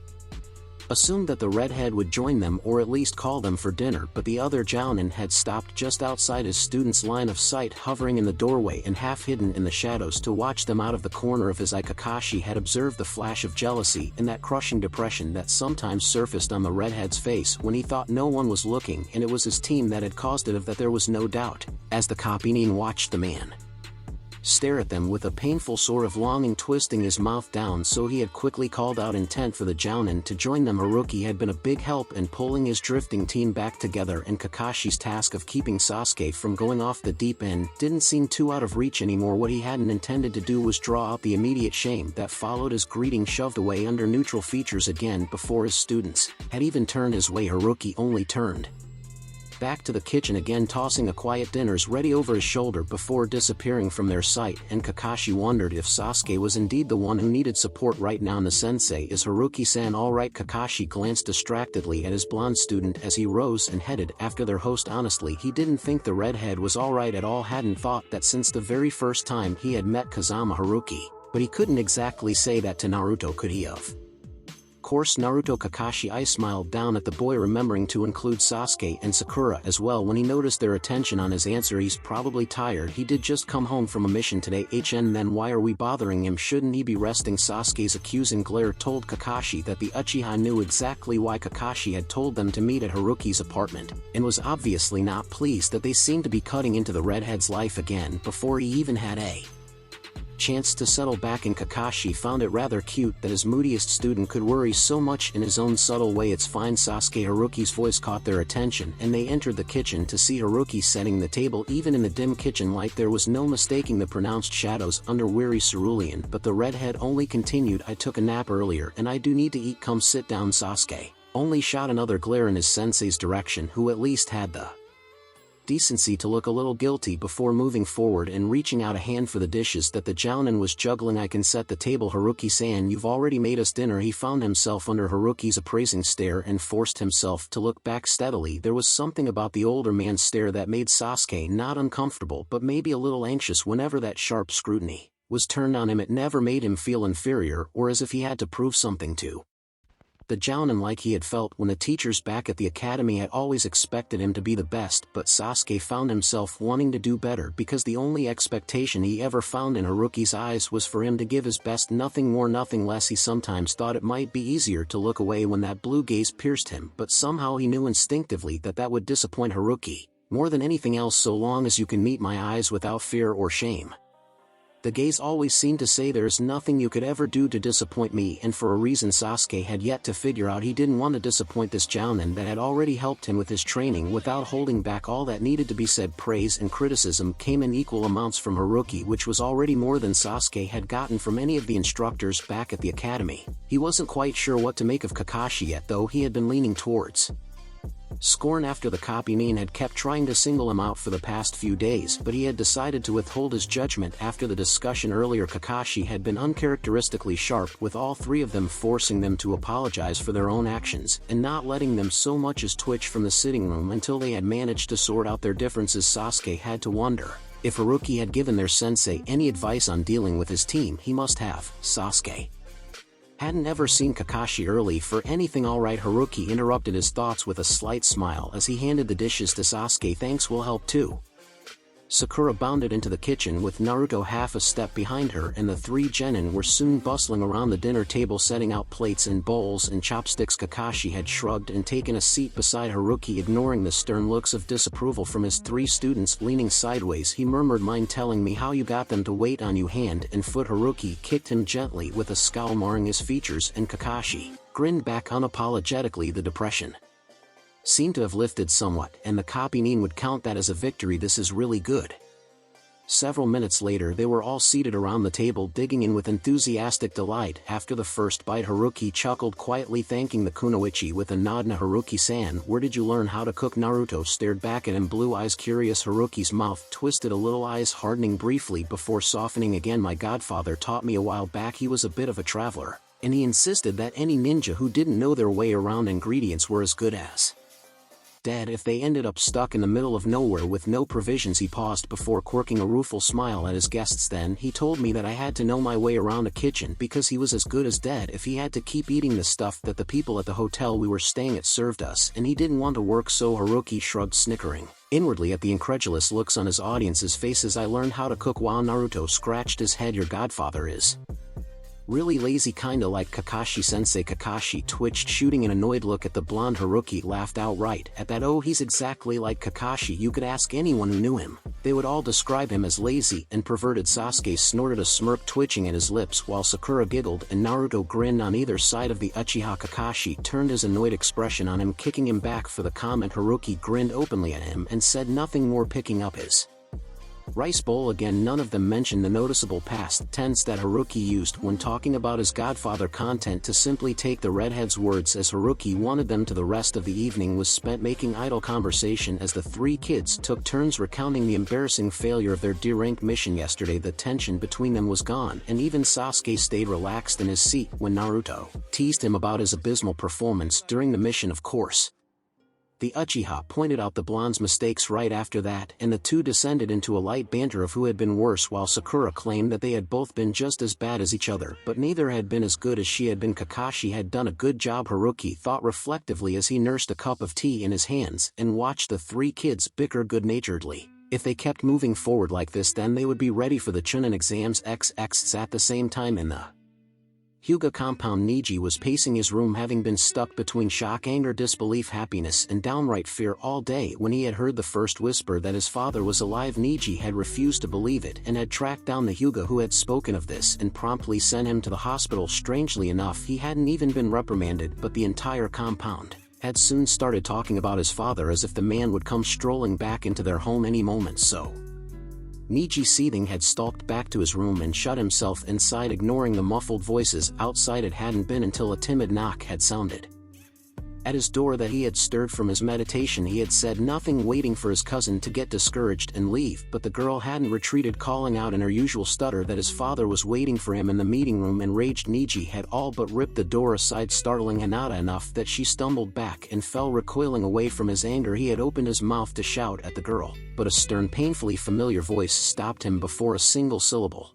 assumed that the redhead would join them or at least call them for dinner, but the other Jounin had stopped just outside his student's line of sight, hovering in the doorway and half hidden in the shadows to watch them out of the corner of his eye. Kakashi had observed the flash of jealousy and that crushing depression that sometimes surfaced on the redhead's face when he thought no one was looking, and it was his team that had caused it. Of that there was no doubt, as the Copy-nin watched the man stare at them with a painful sort of longing twisting his mouth down, so he had quickly called out, intent for the Jounin to join them. Haruki had been a big help in pulling his drifting team back together, and Kakashi's task of keeping Sasuke from going off the deep end didn't seem too out of reach anymore. What he hadn't intended to do was draw out the immediate shame that followed his greeting shoved away under neutral features again before his students had even turned his way. Haruki only turned back to the kitchen again, tossing a quiet "dinner's ready" over his shoulder before disappearing from their sight, and Kakashi wondered if Sasuke was indeed the one who needed support right now. "Sensei, is Haruki-san alright?" Kakashi glanced distractedly at his blonde student as he rose and headed after their host. Honestly, he didn't think the redhead was alright at all, hadn't thought that since the very first time he had met Kazama Haruki, but he couldn't exactly say that to Naruto, could he have? Course Naruto. Kakashi I smiled down at the boy, remembering to include Sasuke and Sakura as well when he noticed their attention on his answer. He's probably tired, he did just come home from a mission today. Then why are we bothering him? Shouldn't he be resting? Sasuke's accusing glare told Kakashi that the Uchiha knew exactly why Kakashi had told them to meet at Haruki's apartment, and was obviously not pleased that they seemed to be cutting into the redhead's life again before he even had a chance to settle back in. Kakashi found it rather cute that his moodiest student could worry so much in his own subtle way. "It's fine, Sasuke." Haruki's voice caught their attention, and they entered the kitchen to see Haruki setting the table. Even in the dim kitchen light there was no mistaking the pronounced shadows under weary cerulean, but the redhead only continued, "I took a nap earlier and I do need to eat. Come sit down." Sasuke only shot another glare in his sensei's direction, who at least had the decency to look a little guilty before moving forward and reaching out a hand for the dishes that the jounin was juggling. "I can set the table." "Haruki-san, you've already made us dinner." He found himself under Haruki's appraising stare and forced himself to look back steadily. There was something about the older man's stare that made Sasuke not uncomfortable but maybe a little anxious. Whenever that sharp scrutiny was turned on him, it never made him feel inferior or as if he had to prove something to the jounin, like he had felt when the teachers back at the academy had always expected him to be the best. But Sasuke found himself wanting to do better, because the only expectation he ever found in Haruki's eyes was for him to give his best, nothing more, nothing less. He sometimes thought it might be easier to look away when that blue gaze pierced him, but somehow he knew instinctively that that would disappoint Haruki more than anything else. "So long as you can meet my eyes without fear or shame." The gaze always seemed to say, "There's nothing you could ever do to disappoint me," and for a reason Sasuke had yet to figure out, he didn't want to disappoint this jounin that had already helped him with his training without holding back all that needed to be said. Praise and criticism came in equal amounts from Haruki, which was already more than Sasuke had gotten from any of the instructors back at the academy. He wasn't quite sure what to make of Kakashi yet, though he had been leaning towards scorn after the copy-nin had kept trying to single him out for the past few days, but he had decided to withhold his judgment after the discussion earlier. Kakashi had been uncharacteristically sharp, with all three of them forcing them to apologize for their own actions, and not letting them so much as twitch from the sitting room until they had managed to sort out their differences. Sasuke had to wonder if Haruki had given their sensei any advice on dealing with his team. He must have. Sasuke hadn't ever seen Kakashi early for anything. "Alright." Haruki interrupted his thoughts with a slight smile as he handed the dishes to Sasuke. "Thanks, will help too." Sakura bounded into the kitchen with Naruto half a step behind her, and the three genin were soon bustling around the dinner table setting out plates and bowls and chopsticks. Kakashi had shrugged and taken a seat beside Haruki, ignoring the stern looks of disapproval from his three students. Leaning sideways, he murmured, "Mind telling me how you got them to wait on you?" Hand and foot. Haruki kicked him gently with a scowl marring his features, and Kakashi grinned back unapologetically. The depression seemed to have lifted somewhat, and the copy-nin would count that as a victory. "This is really good." Several minutes later they were all seated around the table, digging in with enthusiastic delight. After the first bite, Haruki chuckled quietly, thanking the kunoichi with a nod. "Haruki-san, where did you learn how to cook?" Naruto stared back at him, blue eyes curious. Haruki's mouth twisted a little, eyes hardening briefly before softening again. "My godfather taught me a while back. He was a bit of a traveler, and he insisted that any ninja who didn't know their way around ingredients were as good as dead if they ended up stuck in the middle of nowhere with no provisions." He paused before quirking a rueful smile at his guests. "Then he told me that I had to know my way around a kitchen because he was as good as dead if he had to keep eating the stuff that the people at the hotel we were staying at served us, and he didn't want to work so." Haruki shrugged, snickering inwardly at the incredulous looks on his audience's faces. "I learned how to cook while." Naruto scratched his head. "Your godfather is really lazy, kinda like Kakashi-sensei." Kakashi twitched, shooting an annoyed look at the blonde. Haruki laughed outright at that. "Oh, he's exactly like Kakashi. You could ask anyone who knew him. They would all describe him as lazy and perverted." Sasuke snorted, a smirk twitching at his lips, while Sakura giggled and Naruto grinned on either side of the Uchiha. Kakashi turned his annoyed expression on him, kicking him back for the comment. Haruki grinned openly at him and said nothing more, picking up his Rice bowl again. None of them mentioned the noticeable past tense that Haruki used when talking about his godfather. Content to simply take the redhead's words as Haruki wanted them to. The rest of the evening was spent making idle conversation as the three kids took turns recounting the embarrassing failure of their D-rank mission yesterday. The tension between them was gone, and even Sasuke stayed relaxed in his seat when Naruto teased him about his abysmal performance during the mission. Of course, the Uchiha pointed out the blonde's mistakes right after that, and the two descended into a light banter of who had been worse, while Sakura claimed that they had both been just as bad as each other, but neither had been as good as she had been. Kakashi had done a good job, Haruki thought reflectively as he nursed a cup of tea in his hands and watched the three kids bicker good-naturedly. If they kept moving forward like this, then they would be ready for the Chunin exams. At the same time in the Hyuga compound, Niji was pacing his room, having been stuck between shock, anger, disbelief, happiness, and downright fear all day. When he had heard the first whisper that his father was alive, Niji had refused to believe it and had tracked down the Hyuga who had spoken of this and promptly sent him to the hospital. Strangely enough, he hadn't even been reprimanded, but the entire compound had soon started talking about his father as if the man would come strolling back into their home any moment. So Niji, seething, had stalked back to his room and shut himself inside, ignoring the muffled voices outside. It hadn't been until a timid knock had sounded at his door that he had stirred from his meditation. He had said nothing, waiting for his cousin to get discouraged and leave, but the girl hadn't retreated, calling out in her usual stutter that his father was waiting for him in the meeting room. Enraged, Niji had all but ripped the door aside, startling Hinata enough that she stumbled back and fell recoiling away from his anger. He had opened his mouth to shout at the girl, but a stern, painfully familiar voice stopped him before a single syllable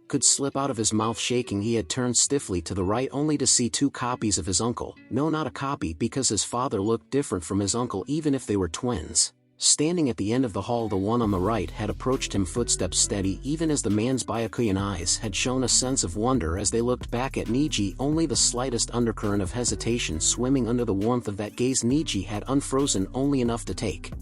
could slip out of his mouth. Shaking, he had turned stiffly to the right, only to see two copies of his uncle. No, not a copy, because his father looked different from his uncle, even if they were twins. Standing at the end of the hall, the one on the right had approached him, footsteps steady, even as the man's Byakuyan eyes had shown a sense of wonder as they looked back at Niji, only the slightest undercurrent of hesitation swimming under the warmth of that gaze. Niji had unfrozen only enough to take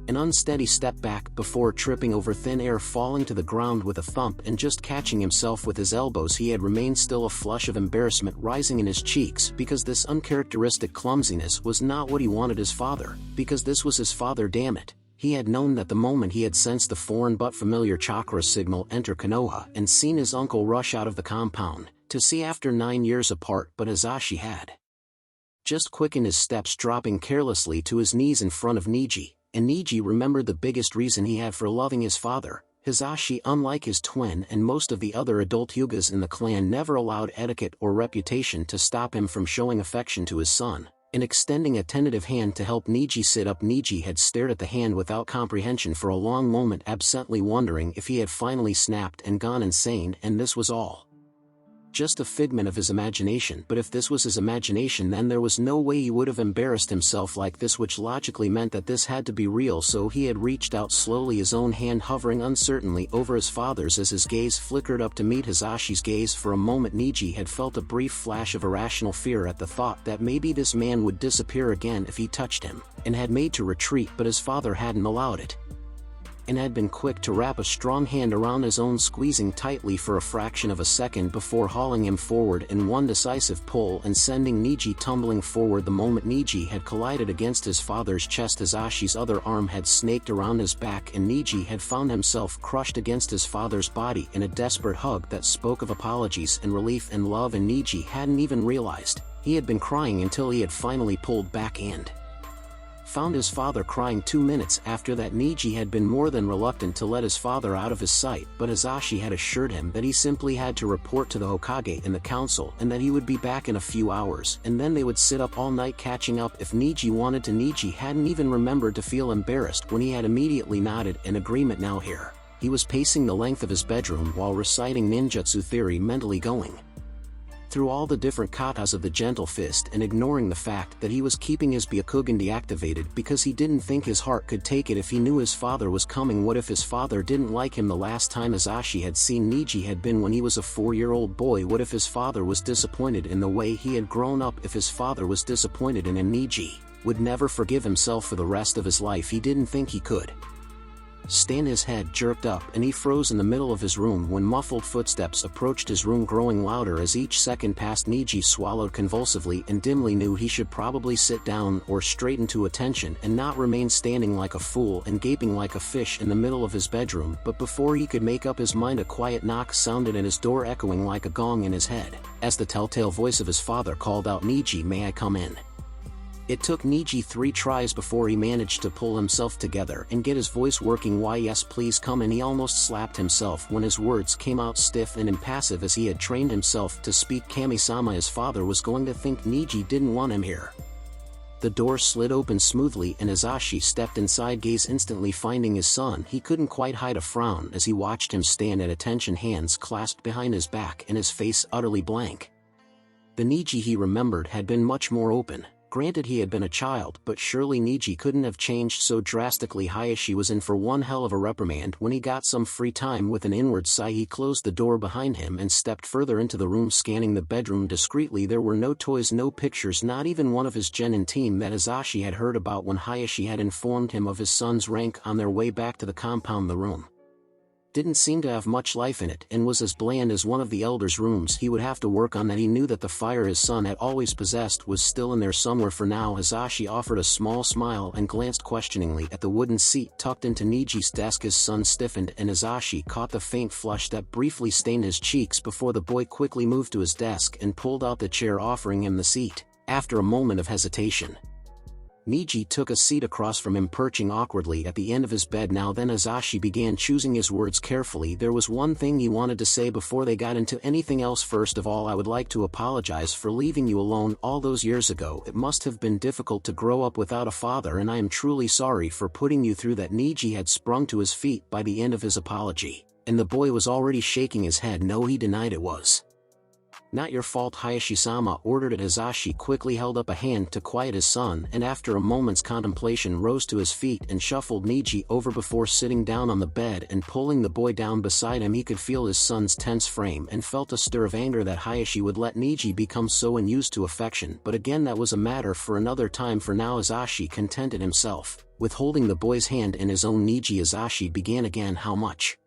an unsteady step back before tripping over thin air, falling to the ground with a thump and just catching himself with his elbows. He had remained still, a flush of embarrassment rising in his cheeks, because this uncharacteristic clumsiness was not what he wanted his father, because this was his father, damn it. He had known that the moment he had sensed the foreign but familiar chakra signal enter Konoha and seen his uncle rush out of the compound, to see after 9 years apart, but Hisashi had just quickened his steps, dropping carelessly to his knees in front of Niji. And Niji remembered the biggest reason he had for loving his father. Hisashi, unlike his twin and most of the other adult Hyugas in the clan, never allowed etiquette or reputation to stop him from showing affection to his son, and extending a tentative hand to help Niji sit up. Niji had stared at the hand without comprehension for a long moment, absently wondering if he had finally snapped and gone insane, and this was all just a figment of his imagination. But if this was his imagination, then there was no way he would have embarrassed himself like this, which logically meant that this had to be real. So he had reached out slowly, his own hand hovering uncertainly over his father's as his gaze flickered up to meet Hisashi's gaze. For a moment Niji had felt a brief flash of irrational fear at the thought that maybe this man would disappear again if he touched him, and had made to retreat, but his father hadn't allowed it, and had been quick to wrap a strong hand around his own, squeezing tightly for a fraction of a second before hauling him forward in one decisive pull and sending Niji tumbling forward. The moment Niji had collided against his father's chest, Hisashi's other arm had snaked around his back, and Niji had found himself crushed against his father's body in a desperate hug that spoke of apologies and relief and love. And Niji hadn't even realized he had been crying until he had finally pulled back and found his father crying. 2 minutes after that, Niji had been more than reluctant to let his father out of his sight, but Hisashi had assured him that he simply had to report to the Hokage and the council, and that he would be back in a few hours, and then they would sit up all night catching up if Niji wanted to. Niji hadn't even remembered to feel embarrassed when he had immediately nodded in agreement. Now here he was pacing the length of his bedroom while reciting ninjutsu theory, mentally going through all the different katas of the gentle fist and ignoring the fact that he was keeping his Byakugan deactivated because he didn't think his heart could take it if he knew his father was coming. What if his father didn't like him? The last time Hisashi had seen Niji had been when he was a 4-year-old boy. What if his father was disappointed in the way he had grown up? If his father was disappointed in him, Niji would never forgive himself for the rest of his life. He didn't think he could His head jerked up and he froze in the middle of his room when muffled footsteps approached his room, growing louder as each second passed. Niji swallowed convulsively and dimly knew he should probably sit down or straighten to attention and not remain standing like a fool and gaping like a fish in the middle of his bedroom, but before he could make up his mind a quiet knock sounded at his door, echoing like a gong in his head, as the telltale voice of his father called out, "Niji, may I come in?" It took Niji 3 tries before he managed to pull himself together and get his voice working. "Why, yes, please come in." He almost slapped himself when his words came out stiff and impassive as he had trained himself to speak. "Kami-sama, his father was going to think Niji didn't want him here." The door slid open smoothly and Hisashi stepped inside, gaze instantly finding his son. He couldn't quite hide a frown as he watched him stand at attention, hands clasped behind his back and his face utterly blank. The Niji he remembered had been much more open. Granted, he had been a child, but surely Niji couldn't have changed so drastically. Hayashi was in for one hell of a reprimand when he got some free time. With an inward sigh, he closed the door behind him and stepped further into the room, scanning the bedroom discreetly. There were no toys, no pictures, not even one of his genin team that Hisashi had heard about when Hayashi had informed him of his son's rank on their way back to the compound. The room didn't seem to have much life in it and was as bland as one of the elders' rooms. He would have to work on that. He knew that the fire his son had always possessed was still in there somewhere. For now, Hisashi offered a small smile and glanced questioningly at the wooden seat tucked into Niji's desk. His son stiffened and Hisashi caught the faint flush that briefly stained his cheeks before the boy quickly moved to his desk and pulled out the chair, offering him the seat. After a moment of hesitation, Niji took a seat across from him, perching awkwardly at the end of his bed. Now then, Hisashi began, choosing his words carefully. There was one thing he wanted to say before they got into anything else. "First of all, I would like to apologize for leaving you alone all those years ago. It must have been difficult to grow up without a father, and I am truly sorry for putting you through that." Niji had sprung to his feet by the end of his apology, and the boy was already shaking his head. No, he denied it was not your fault, Hayashi-sama ordered it. Hisashi quickly held up a hand to quiet his son and after a moment's contemplation rose to his feet and shuffled Niji over before sitting down on the bed and pulling the boy down beside him. He could feel his son's tense frame and felt a stir of anger that Hayashi would let Niji become so unused to affection, but again, that was a matter for another time. For now, Hisashi contented himself with holding the boy's hand in his own. "Niji," Hisashi began again, "how much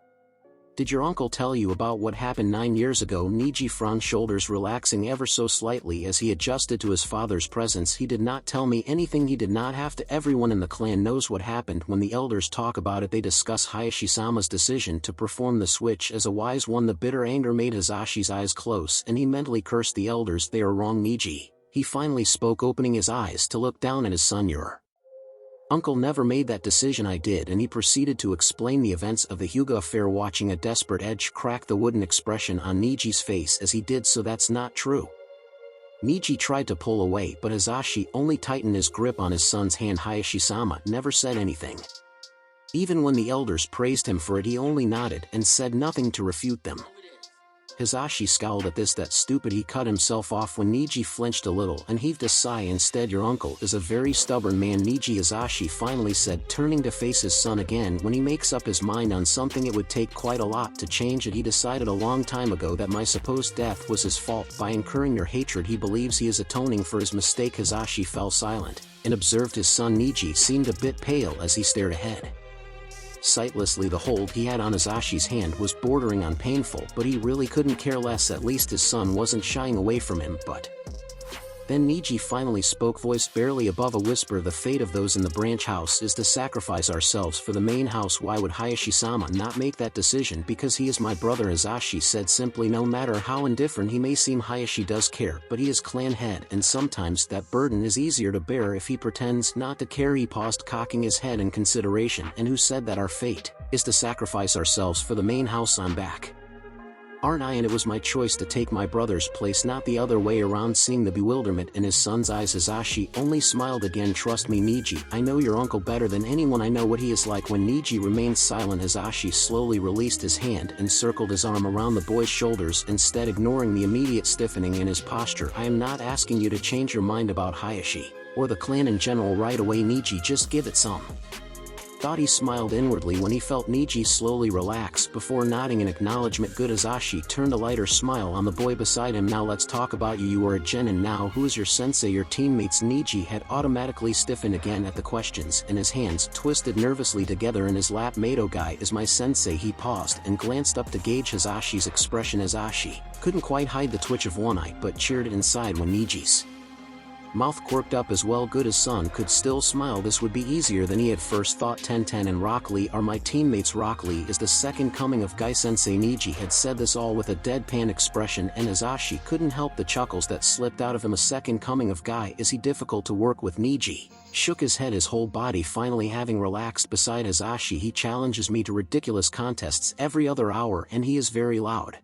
did your uncle tell you about what happened 9 years ago?" Niji frowned, shoulders relaxing ever so slightly as he adjusted to his father's presence. "He did not tell me anything. He did not have to. Everyone in the clan knows what happened. When the elders talk about it, they discuss Hayashi-sama's decision to perform the switch as a wise one." The bitter anger made Hisashi's eyes close and he mentally cursed the elders. "They are wrong, Niji," he finally spoke, opening his eyes to look down at his son. "Your uncle never made that decision, I did," and he proceeded to explain the events of the Hyuga affair, watching a desperate edge crack the wooden expression on Niji's face as he did so. "That's not true." Niji tried to pull away, but Hisashi only tightened his grip on his son's hand. "Hayashi-sama never said anything. Even when the elders praised him for it, he only nodded and said nothing to refute them." Hisashi scowled at this. "That's stupid." He cut himself off when Niji flinched a little and heaved a sigh. "Instead, your uncle is a very stubborn man, Niji," Hisashi finally said, turning to face his son again. "When he makes up his mind on something, it would take quite a lot to change it. He decided a long time ago that my supposed death was his fault. By incurring your hatred, he believes he is atoning for his mistake." Hisashi fell silent and observed his son. Niji seemed a bit pale as he stared ahead. Sightlessly, the hold he had on Hisashi's hand was bordering on painful, but he really couldn't care less. At least his son wasn't shying away from him. But then Niji finally spoke, voice barely above a whisper. "The fate of those in the branch house is to sacrifice ourselves for the main house. Why would Hayashi-sama not make that decision?" "Because he is my brother," Hisashi said simply. "No matter how indifferent he may seem, Hayashi does care, but he is clan head, and sometimes that burden is easier to bear if he pretends not to care." He paused, cocking his head in consideration. "And who said that our fate is to sacrifice ourselves for the main house? I'm back, aren't I? And it was my choice to take my brother's place, not the other way around." Seeing the bewilderment in his son's eyes, Hisashi only smiled again. "Trust me, Niji, I know your uncle better than anyone. I know what he is like." When Niji remained silent, Hisashi slowly released his hand and circled his arm around the boy's shoulders, instead ignoring the immediate stiffening in his posture. "I am not asking you to change your mind about Hayashi or the clan in general right away, Niji. Just give it some Thought he smiled inwardly when he felt Niji slowly relax before nodding in acknowledgement. Good. Azashi turned a lighter smile on the boy beside him. Now let's talk about you. You are a genin now. Who is your sensei? Your teammates. Niji had automatically stiffened again at the questions, and his hands twisted nervously together in his lap. Mato guy is my sensei. He paused and glanced up to gauge Azashi's expression. Azashi couldn't quite hide the twitch of one eye but cheered inside when Niji's mouth quirked up as well. Good. His son could still smile. This would be easier than he had first thought. Ten and Rock Lee are my teammates. Rock Lee is the second coming of Gai Sensei. Niji had said this all with a deadpan expression, and Azashi couldn't help the chuckles that slipped out of him. A second coming of Gai. Is he difficult to work with? Niji shook his head, his whole body finally having relaxed beside Azashi. He challenges me to ridiculous contests every other hour and he is very loud.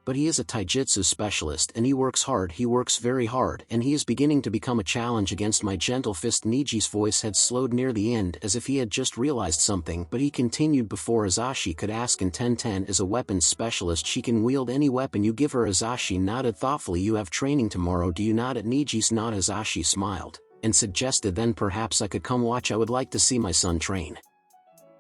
But he is a taijutsu specialist and he works hard. He works very hard and he is beginning to become a challenge against my gentle fist. Niji's voice had slowed near the end as if he had just realized something, but he continued before Azashi could ask. And Ten is a weapons specialist. She can wield any weapon you give her. Azashi nodded thoughtfully. You have training tomorrow, do you not? At Niji's nod, Azashi smiled and suggested, then perhaps I could come watch. I would like to see my son train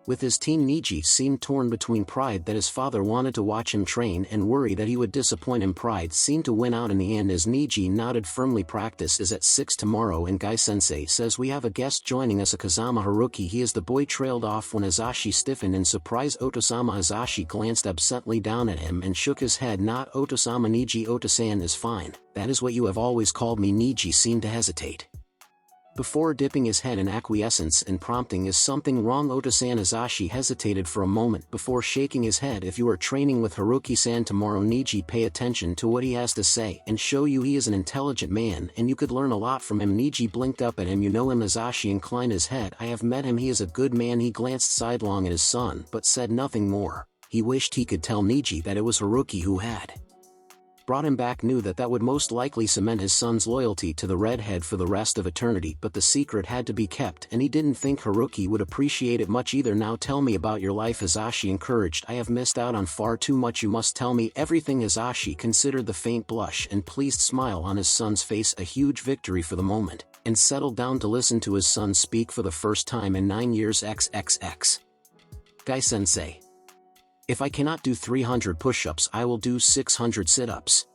with his team. Niji seemed torn between pride that his father wanted to watch him train and worry that he would disappoint him. Pride seemed to win out in the end as Niji nodded firmly. Practice is at 6 tomorrow and Gai Sensei says we have a guest joining us, a Kazama Haruki. He is the boy trailed off when Azashi stiffened in surprise. Otosama. Azashi glanced absently down at him and shook his head. Not Otosama. Niji. Otosan is fine. That is what you have always called me. Niji seemed to hesitate before dipping his head in acquiescence and prompting, is something wrong? Oto-san. Azashi hesitated for a moment before shaking his head. If you are training with Haruki-san tomorrow, Niji, pay attention to what he has to say and show you he is an intelligent man and you could learn a lot from him. Niji blinked up at him. You know him? Azashi inclined his head. I have met him. He is a good man. He glanced sidelong at his son but said nothing more. He wished he could tell Niji that it was Haruki who had brought him back, knew that would most likely cement his son's loyalty to the redhead for the rest of eternity, but the secret had to be kept and he didn't think Haruki would appreciate it much either. Now tell me about your life, Azashi encouraged. I have missed out on far too much. You must tell me everything. Azashi considered the faint blush and pleased smile on his son's face, a huge victory for the moment, and settled down to listen to his son speak for the first time in 9 years. XXX. Gai Sensei. If I cannot do 300 push-ups, I will do 600 sit-ups.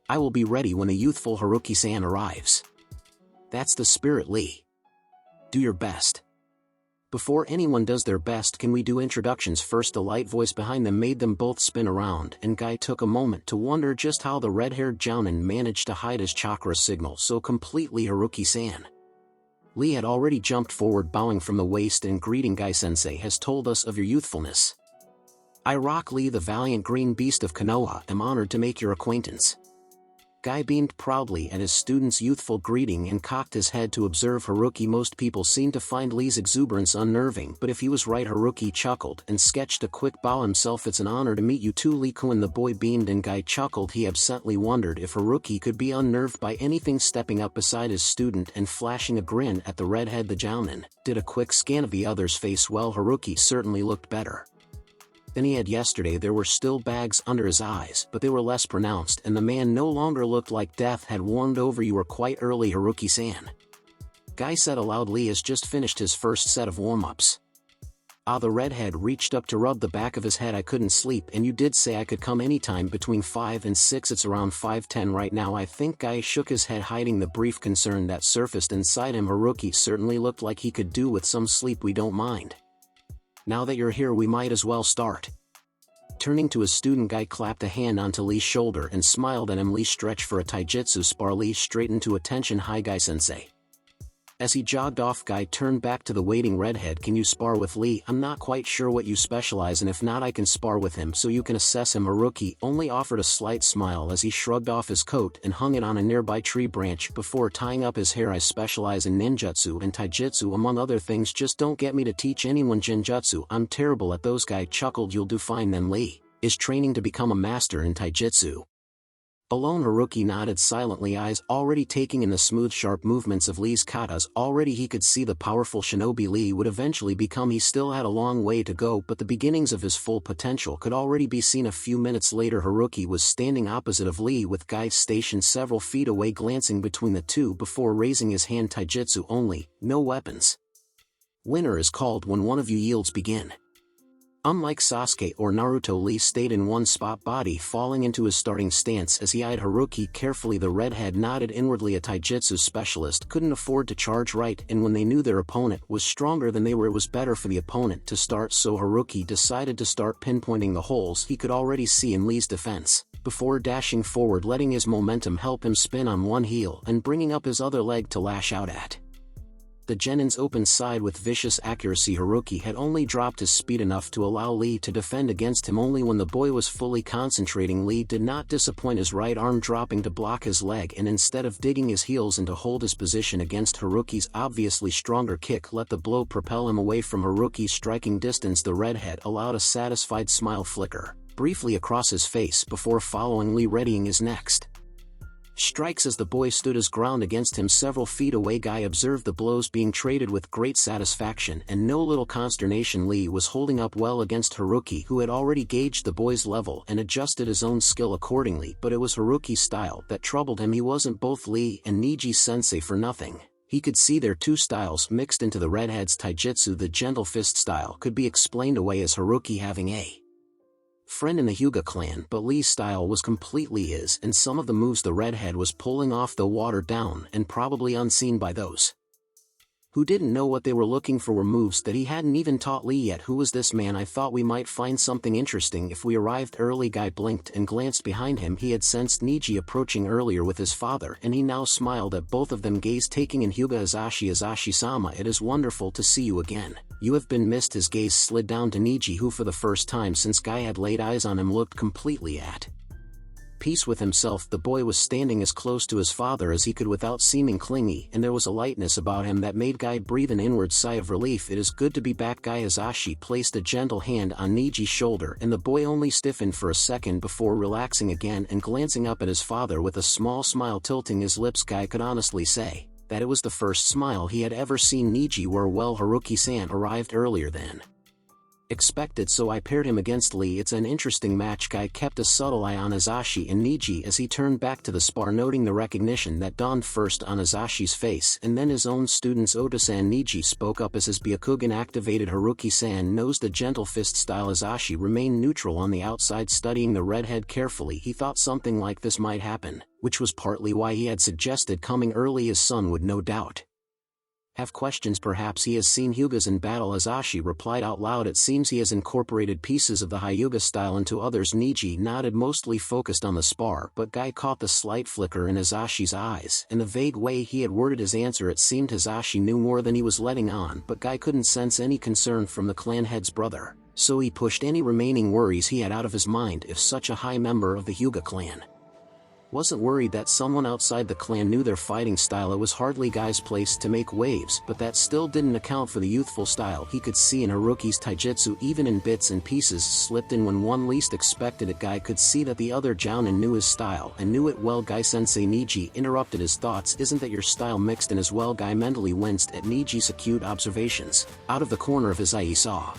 I will be ready when the youthful Haruki-san arrives. That's the spirit, Lee. Do your best. Before anyone does their best, can we do introductions first? A light voice behind them made them both spin around, and Guy took a moment to wonder just how the red-haired jounin managed to hide his chakra signal so completely. Haruki-san. Lee had already jumped forward, bowing from the waist and greeting. Guy-sensei has told us of your youthfulness. I, Rock Lee, the valiant green beast of Konoha, am honored to make your acquaintance. Guy beamed proudly at his student's youthful greeting and cocked his head to observe Haruki. Most people seemed to find Lee's exuberance unnerving, but if he was right, Haruki chuckled and sketched a quick bow himself. It's an honor to meet you too, Lee-kun. The boy beamed and Guy chuckled. He absently wondered if Haruki could be unnerved by anything. Stepping up beside his student and flashing a grin at the redhead, the jounin did a quick scan of the other's face. Well, Haruki certainly looked better than he had yesterday. There were still bags under his eyes, but they were less pronounced and the man no longer looked like death had warmed over. You were quite early, Haruki-san. Guy said aloud. Lee has just finished his first set of warm-ups. Ah, the redhead reached up to rub the back of his head. I couldn't sleep and you did say I could come anytime between 5 and 6. It's around 5:10 right now, I think. Guy shook his head, hiding the brief concern that surfaced inside him. Haruki certainly looked like he could do with some sleep. We don't mind. Now that you're here, we might as well start. Turning to his student, Guy clapped a hand onto Lee's shoulder and smiled at him. Lee stretched for a taijutsu spar. Lee straightened to attention. Hi, Guy-sensei. As he jogged off, Guy turned back to the waiting redhead. Can you spar with Lee? I'm not quite sure what you specialize in. If not, I can spar with him so you can assess him. Haruki only offered a slight smile as he shrugged off his coat and hung it on a nearby tree branch before tying up his hair. I specialize in ninjutsu and taijutsu among other things. Just don't get me to teach anyone genjutsu. I'm terrible at those. Guy chuckled. You'll do fine then. Lee is training to become a master in taijutsu. Alone, Haruki nodded silently, eyes already taking in the smooth sharp movements of Lee's katas. Already he could see the powerful shinobi Lee would eventually become. He still had a long way to go, but the beginnings of his full potential could already be seen. A few minutes later, Haruki was standing opposite of Lee with Guy stationed several feet away, glancing between the two before raising his hand. Taijutsu only, no weapons. Winner is called when one of you yields begin. Unlike Sasuke or Naruto, Lee stayed in one spot, body falling into his starting stance as he eyed Haruki carefully. The redhead nodded inwardly. A taijutsu specialist couldn't afford to charge right, and when they knew their opponent was stronger than they were, it was better for the opponent to start, so Haruki decided to start pinpointing the holes he could already see in Lee's defense, before dashing forward, letting his momentum help him spin on one heel and bringing up his other leg to lash out at the Genin's open side with vicious accuracy. Haruki had only dropped his speed enough to allow Lee to defend against him. Only when the boy was fully concentrating, Lee did not disappoint, his right arm dropping to block his leg, and instead of digging his heels in to hold his position against Haruki's obviously stronger kick, let the blow propel him away from Haruki's striking distance. The redhead allowed a satisfied smile flicker briefly across his face before following Lee, readying his next strikes as the boy stood his ground against him several feet away. Guy observed the blows being traded with great satisfaction and no little consternation. Lee was holding up well against Haruki, who had already gauged the boy's level and adjusted his own skill accordingly, but it was Haruki's style that troubled him. He wasn't both Lee and Niji-sensei for nothing. He could see their two styles mixed into the redhead's taijutsu. The gentle fist style could be explained away as Haruki having a friend in the Hyuga clan, but Lee's style was completely his, and some of the moves the redhead was pulling off, though watered down and probably unseen by those who didn't know what they were looking for, were moves that he hadn't even taught Lee yet. Who was this man? I thought we might find something interesting if we arrived early. Guy blinked and glanced behind him. He had sensed Niji approaching earlier with his father, and he now smiled at both of them, gaze taking in Hyuga. Azashi-sama, it is wonderful to see you again. You have been missed. His gaze slid down to Niji, who for the first time since Guy had laid eyes on him looked completely at peace with himself. The boy was standing as close to his father as he could without seeming clingy, and there was a lightness about him that made Guy breathe an inward sigh of relief. It is good to be back. Guy Azashi placed a gentle hand on Niji's shoulder, and the boy only stiffened for a second before relaxing again and glancing up at his father with a small smile tilting his lips. Guy could honestly say that it was the first smile he had ever seen Niji wear. Well, Haruki-san arrived earlier than expected, so I paired him against Lee. It's an interesting match. Guy kept a subtle eye on Azashi and Niji as he turned back to the spar, noting the recognition that dawned first on Azashi's face and then his own student's. Oda-san, Niji spoke up as his Byakugan activated. Haruki-san knows the gentle fist style. Azashi remained neutral on the outside, studying the redhead carefully. He thought something like this might happen, which was partly why he had suggested coming early. His son would no doubt have questions. Perhaps he has seen Hyugas in battle. Azashi replied out loud, it seems he has incorporated pieces of the Hyuga style into others. Niji nodded, mostly focused on the spar, but Guy caught the slight flicker in Azashi's eyes and the vague way he had worded his answer. It seemed Azashi knew more than he was letting on, but Guy couldn't sense any concern from the clan head's brother, so he pushed any remaining worries he had out of his mind. If such a high member of the Hyuga clan wasn't worried that someone outside the clan knew their fighting style, it was hardly Guy's place to make waves, but that still didn't account for the youthful style he could see in Haruki's taijutsu. Even in bits and pieces slipped in when one least expected it. Guy could see that the other Jounin knew his style and knew it well. Guy-sensei, Niji interrupted his thoughts, isn't that your style mixed in as well? Guy mentally winced at Niji's acute observations. Out of the corner of his eye he saw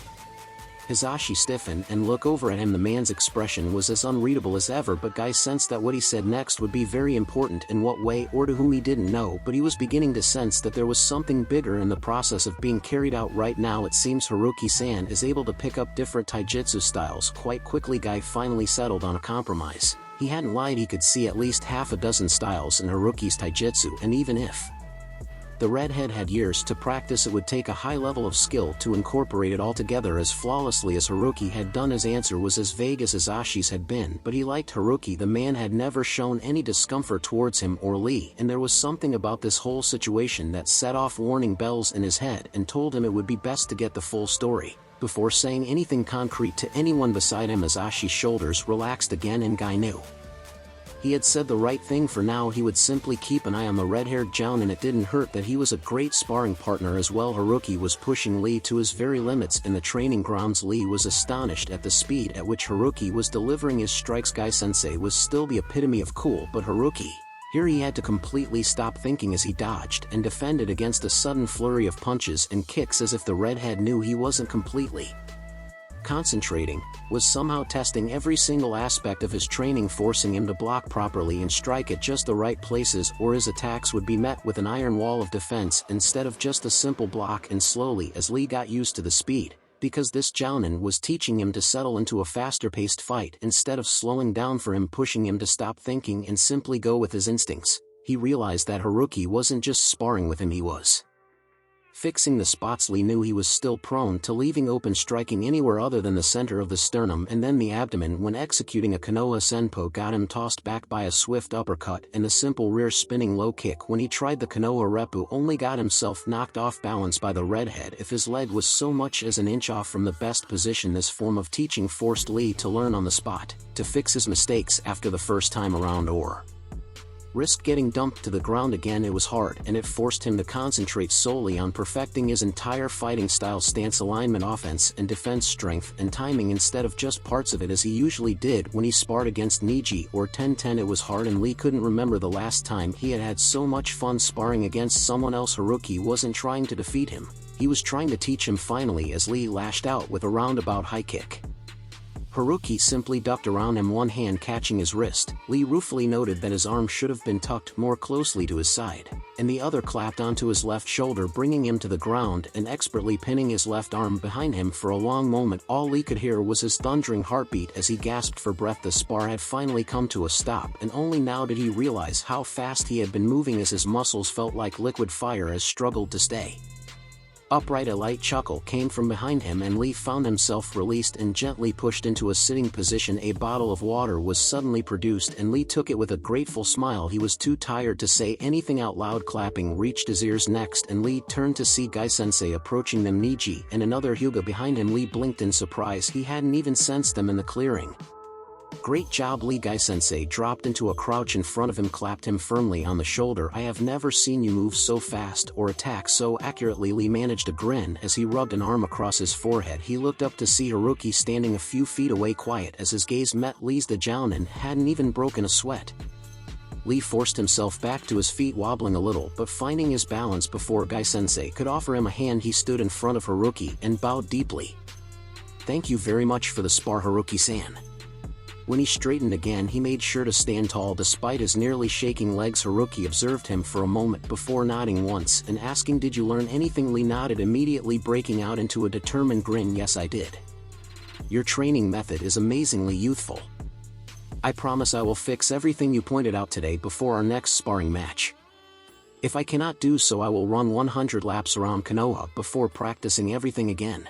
Azashi stiffen and look over at him. The man's expression was as unreadable as ever, but Guy sensed that what he said next would be very important. In what way or to whom he didn't know, but he was beginning to sense that there was something bigger in the process of being carried out right now. It seems Haruki-san is able to pick up different taijutsu styles quite quickly. Guy finally settled on a compromise. He hadn't lied, he could see at least half a dozen styles in Haruki's taijutsu, and even if the redhead had years to practice, it would take a high level of skill to incorporate it all together as flawlessly as Haruki had done. His answer was as vague as Azashi's had been, but he liked Haruki. The man had never shown any discomfort towards him or Lee, and there was something about this whole situation that set off warning bells in his head and told him it would be best to get the full story before saying anything concrete to anyone beside him. Azashi's shoulders relaxed again, and Guy knew he had said the right thing. For now he would simply keep an eye on the red-haired Jounin. It didn't hurt that he was a great sparring partner as well. Haruki was pushing Lee to his very limits in the training grounds. Lee was astonished at the speed at which Haruki was delivering his strikes. Guy-sensei was still the epitome of cool, but Haruki, here he had to completely stop thinking as he dodged and defended against a sudden flurry of punches and kicks, as if the redhead knew he wasn't completely concentrating, was somehow testing every single aspect of his training, forcing him to block properly and strike at just the right places, or his attacks would be met with an iron wall of defense instead of just a simple block. And slowly, as Lee got used to the speed, because this Jounin was teaching him to settle into a faster-paced fight instead of slowing down for him, pushing him to stop thinking and simply go with his instincts, he realized that Haruki wasn't just sparring with him, he was fixing the spots Lee knew he was still prone to leaving open, striking anywhere other than the center of the sternum and then the abdomen when executing a Konoha Senpo got him tossed back by a swift uppercut, and a simple rear spinning low kick when he tried the Konoha Reppu only got himself knocked off balance by the redhead if his leg was so much as an inch off from the best position. This form of teaching forced Lee to learn on the spot, to fix his mistakes after the first time around or risk getting dumped to the ground again. It was hard, and it forced him to concentrate solely on perfecting his entire fighting style, stance, alignment, offense and defense, strength and timing, instead of just parts of it as he usually did when he sparred against Niji or 10-10. It was hard, and Lee couldn't remember the last time he had had so much fun sparring against someone else. Haruki wasn't trying to defeat him, he was trying to teach him. Finally, as Lee lashed out with a roundabout high kick, Haruki simply ducked around him, one hand catching his wrist. Lee ruefully noted that his arm should have been tucked more closely to his side, and the other clapped onto his left shoulder, bringing him to the ground and expertly pinning his left arm behind him. For a long moment, all Lee could hear was his thundering heartbeat as he gasped for breath. The spar had finally come to a stop, and only now did he realize how fast he had been moving as his muscles felt like liquid fire as struggled to stay upright. A light chuckle came from behind him, and Lee found himself released and gently pushed into a sitting position. A bottle of water was suddenly produced, and Lee took it with a grateful smile. He was too tired to say anything out loud. Clapping reached his ears next, and Lee turned to see Gai-sensei approaching them, Niji and another Hyuga behind him. Lee blinked in surprise, he hadn't even sensed them in the clearing. Great job, Lee. Gai-sensei dropped into a crouch in front of him, clapped him firmly on the shoulder. I have never seen you move so fast or attack so accurately. Lee managed a grin as he rubbed an arm across his forehead. He looked up to see Haruki standing a few feet away, quiet as his gaze met Lee's. The Jounin hadn't even broken a sweat. Lee forced himself back to his feet, wobbling a little but finding his balance before Gai-sensei could offer him a hand. He stood in front of Haruki and bowed deeply. Thank you very much for the spar, Haruki-san. When he straightened again, he made sure to stand tall despite his nearly shaking legs. Haruki observed him for a moment before nodding once and asking, did you learn anything? Lee nodded, immediately breaking out into a determined grin. Yes, I did. Your training method is amazingly youthful. I promise I will fix everything you pointed out today before our next sparring match. If I cannot do so, I will run 100 laps around Konoha before practicing everything again.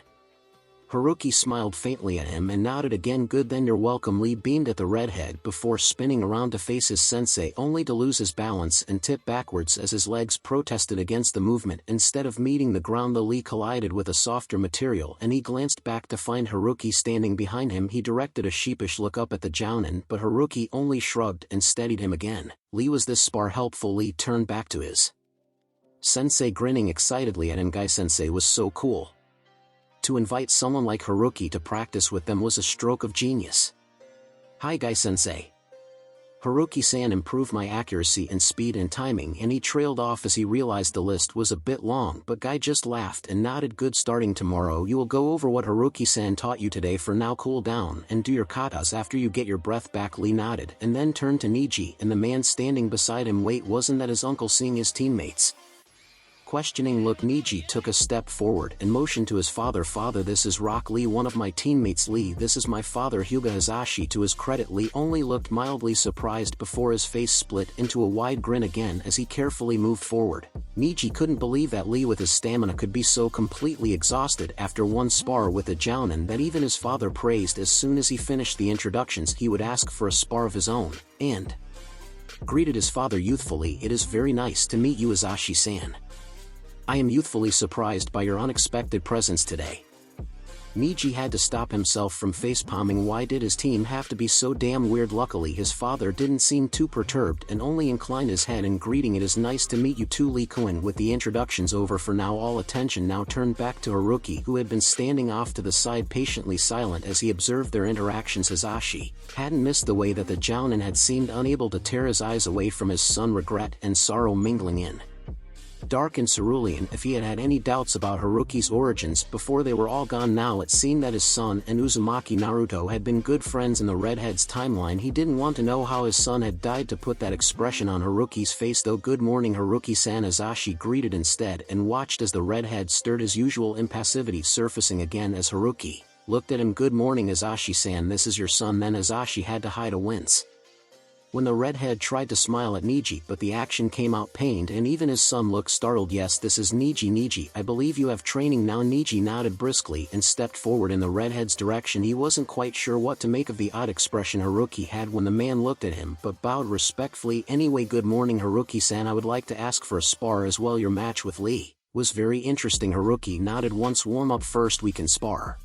Haruki smiled faintly at him and nodded again. Good, then you're welcome. Lee beamed at the redhead before spinning around to face his sensei, only to lose his balance and tip backwards as his legs protested against the movement. Instead of meeting the ground, the Lee collided with a softer material, and he glanced back to find Haruki standing behind him. He directed a sheepish look up at the Jounin, but Haruki only shrugged and steadied him again. Lee, was this spar helpful? Lee turned back to his sensei, grinning excitedly at him. Gai-sensei was so cool. To invite someone like Haruki to practice with them was a stroke of genius. Hi, Gai-sensei. Haruki-san improved my accuracy and speed and timing, and he trailed off as he realized the list was a bit long, but Gai just laughed and nodded. Good, starting tomorrow you will go over what Haruki-san taught you today. For now, cool down and do your katas after you get your breath back. Lee nodded and then turned to Niji and the man standing beside him. Wait, wasn't that his uncle? Seeing his teammates' questioning look, Niji took a step forward and motioned to his father. Father, this is Rock Lee, one of my teammates. Lee, this is my father, Hyuga Hazashi. To his credit, Lee only looked mildly surprised before his face split into a wide grin again as he carefully moved forward. Niji couldn't believe that Lee with his stamina could be so completely exhausted after one spar with a Jounin that even his father praised. As soon as he finished the introductions, he would ask for a spar of his own, and greeted his father youthfully. It is very nice to meet you, Hazashi-san. I am youthfully surprised by your unexpected presence today. Niji had to stop himself from facepalming. Why did his team have to be so damn weird? Luckily his father didn't seem too perturbed and only inclined his head in greeting. It is nice to meet you too, Lee Kuin. With the introductions over for now, all attention now turned back to Haruki, who had been standing off to the side patiently silent as he observed their interactions. Hazashi hadn't missed the way that the Jounin had seemed unable to tear his eyes away from his son, regret and sorrow mingling in dark and cerulean. If he had had any doubts about Haruki's origins before they were all gone, now it seemed that his son and Uzumaki Naruto had been good friends in the redhead's timeline. He didn't want to know how his son had died to put that expression on Haruki's face though. "Good morning, Haruki-san," Azashi greeted instead and watched as the redhead stirred his usual impassivity surfacing again as Haruki looked at him. "Good morning, Azashi-san, this is your son." Then Azashi had to hide a wince when the redhead tried to smile at Niji, but the action came out pained and even his son looked startled. "Yes, this is Niji. Niji, I believe you have training now." Niji nodded briskly and stepped forward in the redhead's direction. He wasn't quite sure what to make of the odd expression Haruki had when the man looked at him, but bowed respectfully. "Anyway, good morning, Haruki-san. I would like to ask for a spar as well. Your match with Lee was very interesting." Haruki nodded once. "Warm up first, we can spar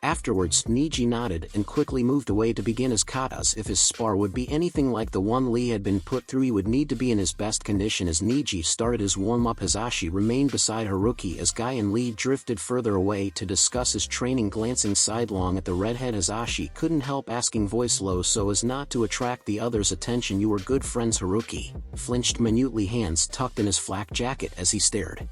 afterwards." Niji nodded and quickly moved away to begin his katas. If his spar would be anything like the one Lee had been put through, he would need to be in his best condition. As Niji started his warm-up, Hazashi remained beside Haruki as Guy and Lee drifted further away to discuss his training. Glancing sidelong at the redhead, Hazashi couldn't help asking, voice low so as not to attract the others' attention, "You were good friends?" Haruki flinched minutely, hands tucked in his flak jacket as he stared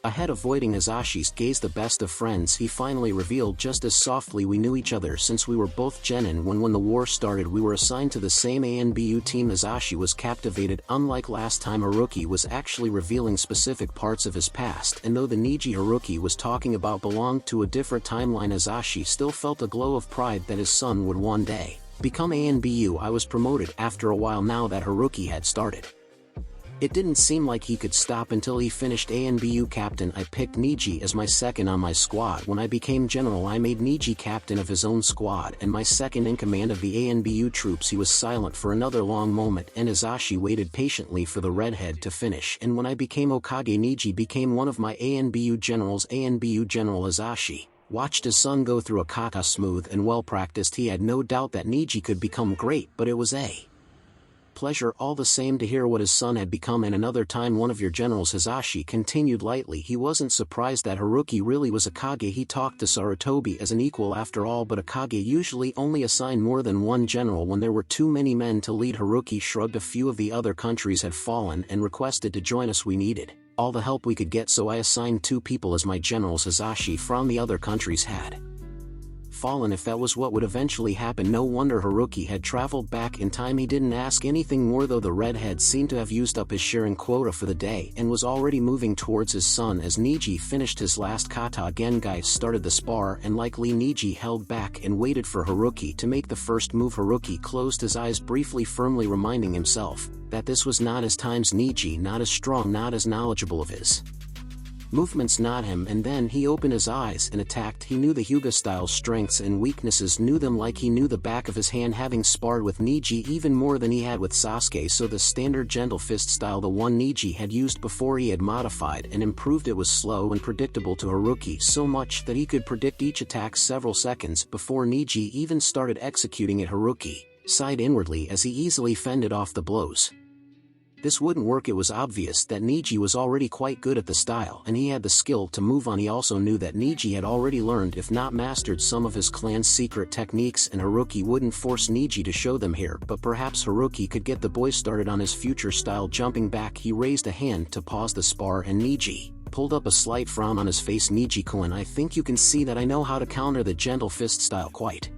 ahead, avoiding Hazashi's gaze. "The best of friends," he finally revealed just as softly. "We knew each other since we were both genin. When the war started, we were assigned to the same ANBU team." Hazashi was captivated. Unlike last time, Haruki was actually revealing specific parts of his past, and though the Niji Haruki was talking about belonged to a different timeline, Hazashi still felt a glow of pride that his son would one day become ANBU. "I was promoted after a while now that Haruki had started. It didn't seem like he could stop until he finished ANBU captain. I picked Niji as my second on my squad. When I became general, I made Niji captain of his own squad and my second in command of the ANBU troops." He was silent for another long moment, and Hazashi waited patiently for the redhead to finish. "And when I became Hokage, Niji became one of my ANBU generals." ANBU general. Hazashi watched his son go through a kata smooth and well practiced. He had no doubt that Niji could become great, but it was a pleasure all the same to hear what his son had become. "And another time one of your generals," Hazashi continued lightly. He wasn't surprised that Haruki really was a Kage. He talked to Sarutobi as an equal after all, but a Kage usually only assigned more than one general when there were too many men to lead. Haruki shrugged. "A few of the other countries had fallen and requested to join us. We needed all the help we could get, so I assigned 2 people as my generals." Hazashi frowned. "The other countries had fallen. If that was what would eventually happen, no wonder Haruki had traveled back in time." He didn't ask anything more though. The redhead seemed to have used up his sharing quota for the day and was already moving towards his son as Niji finished his last kata. Again, Guy started the spar, and likely Niji held back and waited for Haruki to make the first move. Haruki closed his eyes briefly, firmly reminding himself that this was not his time. Niji not as strong, not as knowledgeable of his movements, not him. And then he opened his eyes and attacked. He knew the Hyuga-style strengths and weaknesses, knew them like he knew the back of his hand, having sparred with Niji even more than he had with Sasuke. So the standard gentle fist style, the one Niji had used before, he had modified and improved. It was slow and predictable to Haruki, so much that he could predict each attack several seconds before Niji even started executing it. Haruki sighed inwardly as he easily fended off the blows. This wouldn't work. It was obvious that Niji was already quite good at the style, and he had the skill to move on. He also knew that Niji had already learned, if not mastered, some of his clan's secret techniques, and Haruki wouldn't force Niji to show them here, but perhaps Haruki could get the boy started on his future style. Jumping back, he raised a hand to pause the spar, and Niji pulled up, a slight frown on his face. "Niji-kun, I think you can see that I know how to counter the gentle fist style quite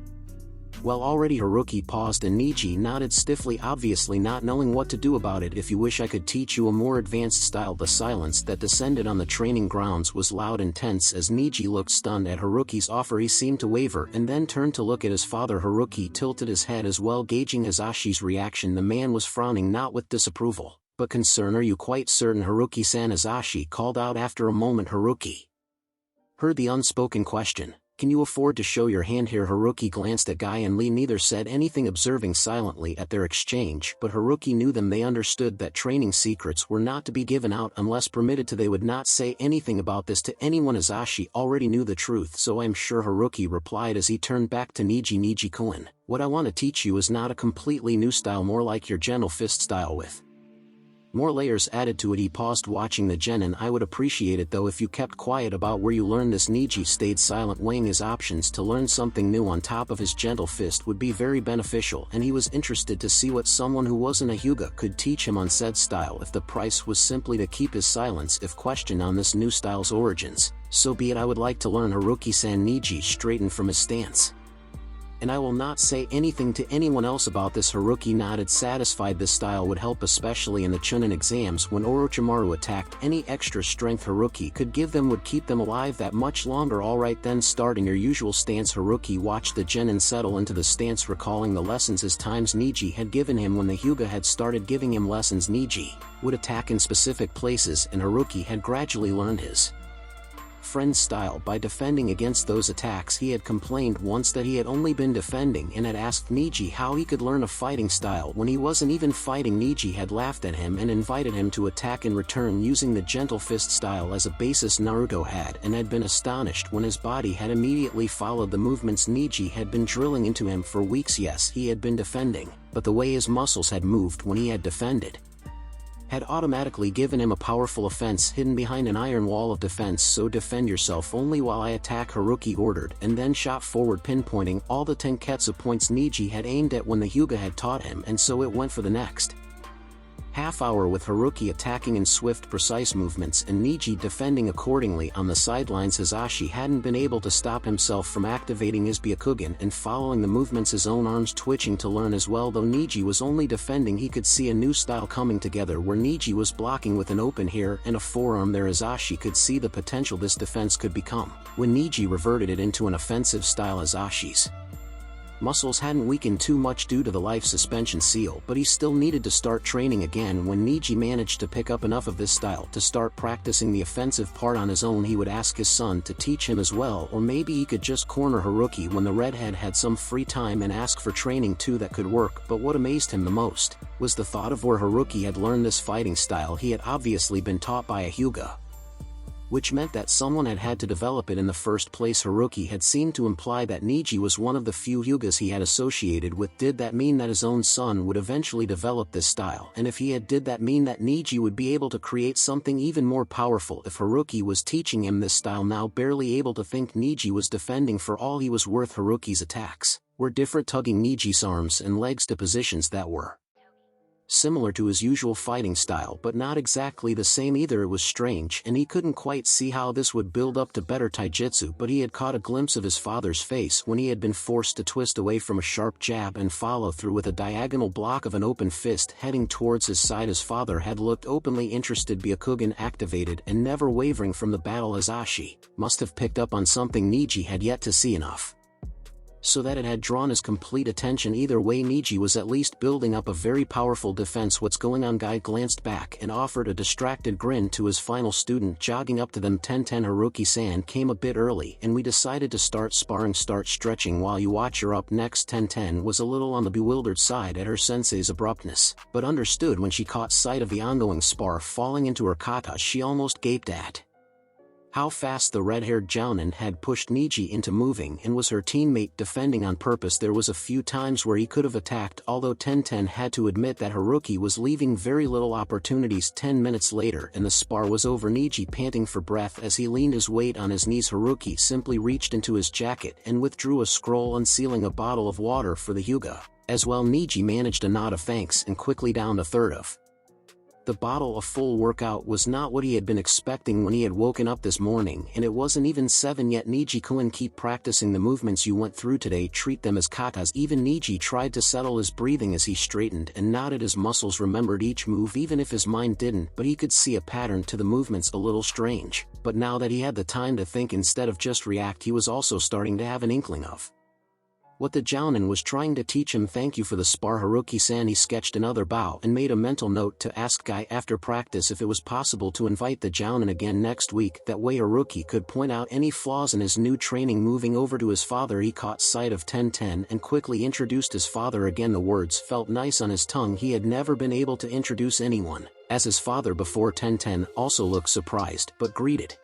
well already." Haruki paused and Niji nodded stiffly, obviously not knowing what to do about it. "If you wish, I could teach you a more advanced style." The silence that descended on the training grounds was loud and tense as Niji looked stunned at Haruki's offer. He seemed to waver and then turned to look at his father. Haruki tilted his head as well, gauging Hazashi's reaction. The man was frowning, not with disapproval, but concern. "Are you quite certain, Haruki-san?" Hazashi called out after a moment. Haruki heard the unspoken question. "Can you afford to show your hand here?" Haruki glanced at Guy and Lee. Neither said anything, observing silently at their exchange, but Haruki knew them. They understood that training secrets were not to be given out unless permitted to. They would not say anything about this to anyone. Hazashi already knew the truth, so I'm sure, Haruki replied as he turned back to Niji. "Niji-kun, what I want to teach you is not a completely new style, more like your gentle fist style with More layers added to it. He paused watching the genin. I would appreciate it though if you kept quiet about where you learned this. Niji stayed silent, weighing his options. To learn something new on top of his gentle fist would be very beneficial, and he was interested to see what someone who wasn't a Hyuga could teach him on said style. If the price was simply to keep his silence if questioned on this new style's origins, so be it. I would like to learn Haruki-san. Niji straightened from his stance. And I will not say anything to anyone else about this. Haruki nodded, satisfied. This style would help especially in the Chunin exams when Orochimaru attacked. Any extra strength Haruki could give them would keep them alive that much longer. Alright then, start in your usual stance. Haruki watched the genin settle into the stance, recalling the lessons as times Niji had given him when the Hyuga had started giving him lessons. Niji would attack in specific places, and Haruki had gradually learned his friend's style by defending against those attacks. He had complained once that he had only been defending and had asked Niji how he could learn a fighting style when he wasn't even fighting. Niji had laughed at him and invited him to attack in return using the gentle fist style as a basis Naruto had, and had been astonished when his body had immediately followed the movements Niji had been drilling into him for weeks. Yes, he had been defending, but the way his muscles had moved when he had defended had automatically given him a powerful offense hidden behind an iron wall of defense. So defend yourself only while I attack, Haruki ordered, and then shot forward, pinpointing all the tenketsu points Niji had aimed at when the Hyuga had taught him, and so it went for the next half hour with Haruki attacking in swift, precise movements and Niji defending accordingly. On the sidelines, Hisashi hadn't been able to stop himself from activating his Byakugan and following the movements, his own arms twitching to learn as well. Though Niji was only defending, he could see a new style coming together where Niji was blocking with an open here and a forearm there. Hisashi could see the potential this defense could become when Niji reverted it into an offensive style. Hisashi's muscles hadn't weakened too much due to the life suspension seal, but he still needed to start training again. When Niji managed to pick up enough of this style to start practicing the offensive part on his own, he would ask his son to teach him as well, or maybe he could just corner Haruki when the redhead had some free time and ask for training too. That could work, but what amazed him the most was the thought of where Haruki had learned this fighting style. He had obviously been taught by a Hyuga, which meant that someone had had to develop it in the first place. Haruki had seemed to imply that Niji was one of the few Hyugas he had associated with. Did that mean that his own son would eventually develop this style? And if he had, did that mean that Niji would be able to create something even more powerful if Haruki was teaching him this style? Now barely able to think, Niji was defending for all he was worth. Haruki's attacks were different, tugging Niji's arms and legs to positions that were similar to his usual fighting style, but not exactly the same either. It was strange, and he couldn't quite see how this would build up to better taijutsu, but he had caught a glimpse of his father's face when he had been forced to twist away from a sharp jab and follow through with a diagonal block of an open fist heading towards his side. His father had looked openly interested. Byakugan activated and never wavering from the battle. Hisashi must have picked up on something Niji had yet to see enough so that it had drawn his complete attention. Either way, Niji was at least building up a very powerful defense. What's going on? Guy glanced back and offered a distracted grin to his final student jogging up to them. 10-10, Haruki-san came a bit early and we decided to start sparring. Start stretching while you watch. You're up next. 10-10 was a little on the bewildered side at her sensei's abruptness, but understood when she caught sight of the ongoing spar falling into her kata. She almost gaped at how fast the red-haired jounin had pushed Niji into moving, and was her teammate defending on purpose. There was a few times where he could have attacked, although 10-10 had to admit that Haruki was leaving very little opportunities. 10 minutes later and the spar was over. Niji panting for breath as he leaned his weight on his knees. Haruki simply reached into his jacket and withdrew a scroll unsealing a bottle of water for the Hyuga as well. Niji managed a nod of thanks and quickly downed a third of the bottle. A full workout was not what he had been expecting when he had woken up this morning, and it wasn't even 7 yet. Niji-kun, keep practicing the movements you went through today, treat them as katas. Even Niji tried to settle his breathing as he straightened and nodded. His muscles remembered each move even if his mind didn't, but he could see a pattern to the movements. A little strange, but now that he had the time to think instead of just react, he was also starting to have an inkling of what the jounin was trying to teach him. Thank you for the spar, Haruki-san. He sketched another bow and made a mental note to ask Guy after practice if it was possible to invite the jounin again next week. That way Haruki could point out any flaws in his new training. Moving over to his father, he caught sight of 10-10 and quickly introduced his father again. The words felt nice on his tongue. He had never been able to introduce anyone as his father before. 10-10 also looked surprised but greeted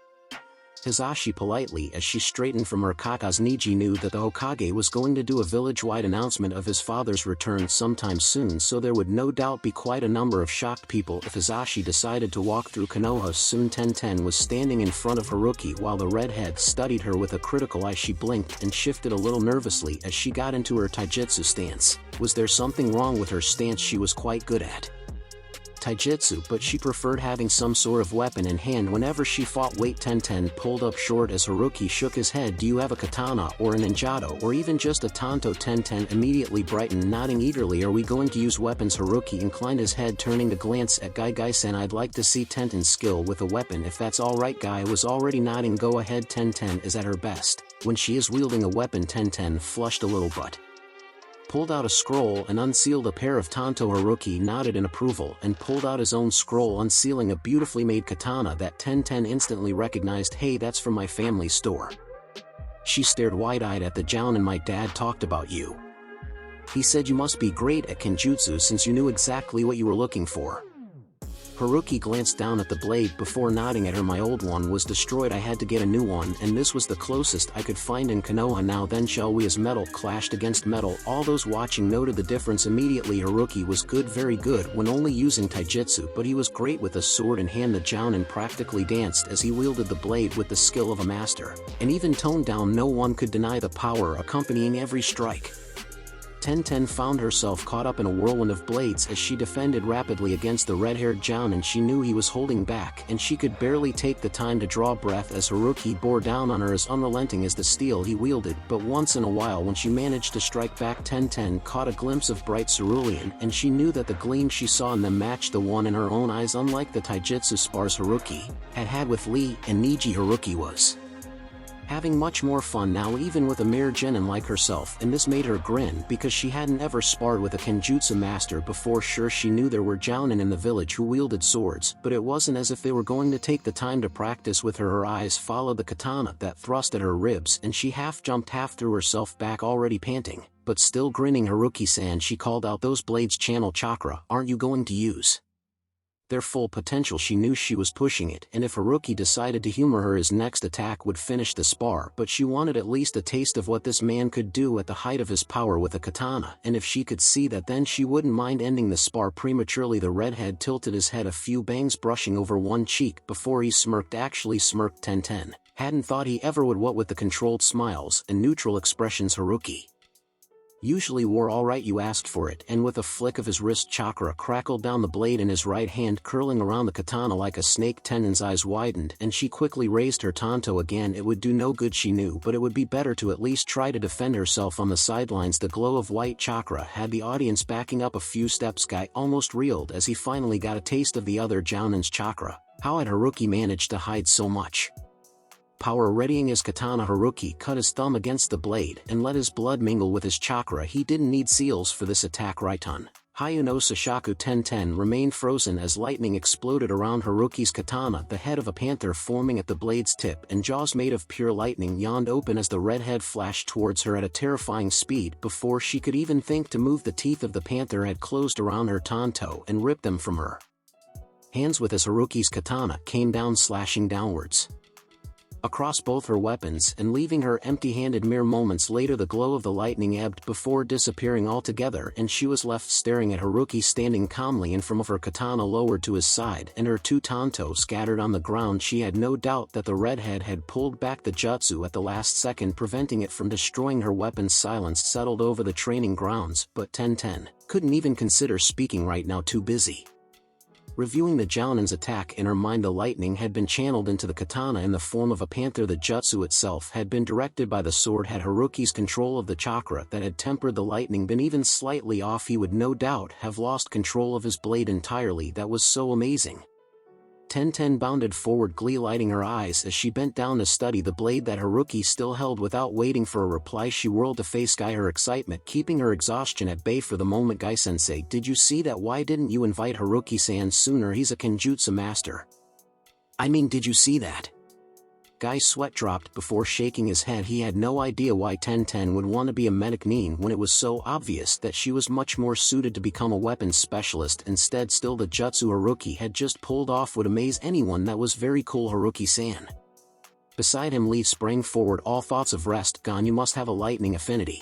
Hisashi politely as she straightened from her kata's. Niji knew that the Hokage was going to do a village-wide announcement of his father's return sometime soon, so there would no doubt be quite a number of shocked people if Hisashi decided to walk through Konoha soon. Tenten was standing in front of Haruki while the redhead studied her with a critical eye. She blinked and shifted a little nervously as she got into her taijutsu stance. Was there something wrong with her stance? She was quite good at taijutsu, but she preferred having some sort of weapon in hand whenever she fought. Wait, Tenten pulled up short as Haruki shook his head. Do you have a katana or a ninjato or even just a tanto? Tenten immediately brightened, nodding eagerly. Are we going to use weapons? Haruki inclined his head, turning to glance at Gai-Gai-san. I'd like to see Tenten's skill with a weapon if that's alright. Guy was already nodding. Go ahead. Tenten is at her best when she is wielding a weapon. Tenten flushed a little but pulled out a scroll and unsealed a pair of tanto. Haruki nodded in approval and pulled out his own scroll, unsealing a beautifully made katana that Tenten instantly recognized. Hey, that's from my family store. She stared wide-eyed at the Jounin. My dad talked about you. He said you must be great at kenjutsu since you knew exactly what you were looking for. Haruki glanced down at the blade before nodding at her. My old one was destroyed. I had to get a new one, and this was the closest I could find in Konoha. Now then, shall we? As metal clashed against metal, all those watching noted the difference immediately. Haruki was good, very good when only using taijutsu, but he was great with a sword in hand. The Jounin practically danced as he wielded the blade with the skill of a master, and even toned down. No one could deny the power accompanying every strike. Tenten found herself caught up in a whirlwind of blades as she defended rapidly against the red-haired Jounin. She knew he was holding back, and she could barely take the time to draw breath as Haruki bore down on her as unrelenting as the steel he wielded. But once in a while, when she managed to strike back, Tenten caught a glimpse of bright cerulean, and she knew that the gleam she saw in them matched the one in her own eyes. Unlike the taijutsu spars Haruki had had with Lee and Niji, Haruki was having much more fun now, even with a mere genin like herself, and this made her grin because she hadn't ever sparred with a kenjutsu master before. Sure, she knew there were Jounin in the village who wielded swords, but it wasn't as if they were going to take the time to practice with her. Her eyes followed the katana that thrust at her ribs, and she half jumped, half threw herself back, already panting, but still grinning. Haruki-san, she called out, those blades channel chakra. Aren't you going to use their full potential? She knew she was pushing it, and if Haruki decided to humor her, his next attack would finish the spar, but she wanted at least a taste of what this man could do at the height of his power with a katana, and if she could see that, then she wouldn't mind ending the spar prematurely. The redhead tilted his head, a few bangs brushing over one cheek before he smirked. Actually smirked. Tenten hadn't thought he ever would. What with the controlled smiles and neutral expressions Haruki usually wore. Alright, you asked for it. And with a flick of his wrist, chakra crackled down the blade in his right hand, curling around the katana like a snake. Tenen's eyes widened, and she quickly raised her tanto again. It would do no good, she knew, but it would be better to at least try to defend herself on the sidelines. The glow of white chakra had the audience backing up a few steps. Guy almost reeled as he finally got a taste of the other Jounin's chakra. How had Haruki managed to hide so much power? Readying his katana, Haruki cut his thumb against the blade and let his blood mingle with his chakra. He didn't need seals for this attack. Raiton Hayu no Sashaku. Tenten remained frozen as lightning exploded around Haruki's katana, the head of a panther forming at the blade's tip, and jaws made of pure lightning yawned open as the redhead flashed towards her at a terrifying speed. Before she could even think to move, the teeth of the panther had closed around her tanto and ripped them from her hands with as Haruki's katana came down, slashing downwards across both her weapons and leaving her empty-handed. Mere moments later, the glow of the lightning ebbed before disappearing altogether, and she was left staring at Haruki standing calmly in front of her, katana lowered to his side and her two tanto scattered on the ground. She had no doubt that the redhead had pulled back the jutsu at the last second, preventing it from destroying her weapons. Silence settled over the training grounds, but Tenten couldn't even consider speaking right now, too busy reviewing the Jounin's attack in her mind. The lightning had been channeled into the katana in the form of a panther. The jutsu itself had been directed by the sword. Had Haruki's control of the chakra that had tempered the lightning been even slightly off, he would no doubt have lost control of his blade entirely. That was so amazing. Tenten bounded forward, glee lighting her eyes as she bent down to study the blade that Haruki still held. Without waiting for a reply, she whirled to face Guy, her excitement keeping her exhaustion at bay for the moment. Guy-sensei, did you see that? Why didn't you invite Haruki-san sooner? He's a kenjutsu master. I mean, did you see that? Guy's sweat dropped before shaking his head. He had no idea why Tenten would want to be a medic nin when it was so obvious that she was much more suited to become a weapons specialist instead. Still, the jutsu Haruki had just pulled off would amaze anyone. That was very cool, Haruki-san. Beside him Lee sprang forward, all thoughts of rest gone. You must have a lightning affinity.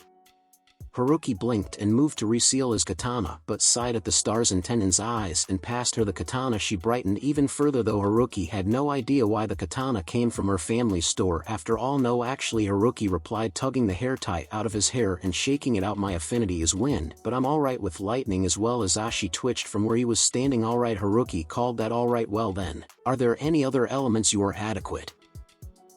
Haruki blinked and moved to reseal his katana, but sighed at the stars in Tennin's eyes and passed her the katana. She brightened even further, though Haruki had no idea why the katana came from her family's store. After all, no, actually, Haruki replied, tugging the hair tie out of his hair and shaking it out. My affinity is wind, but I'm alright with lightning as well. Azashi twitched from where he was standing. Alright, Haruki called that. Alright, well then, are there any other elements you are adequate?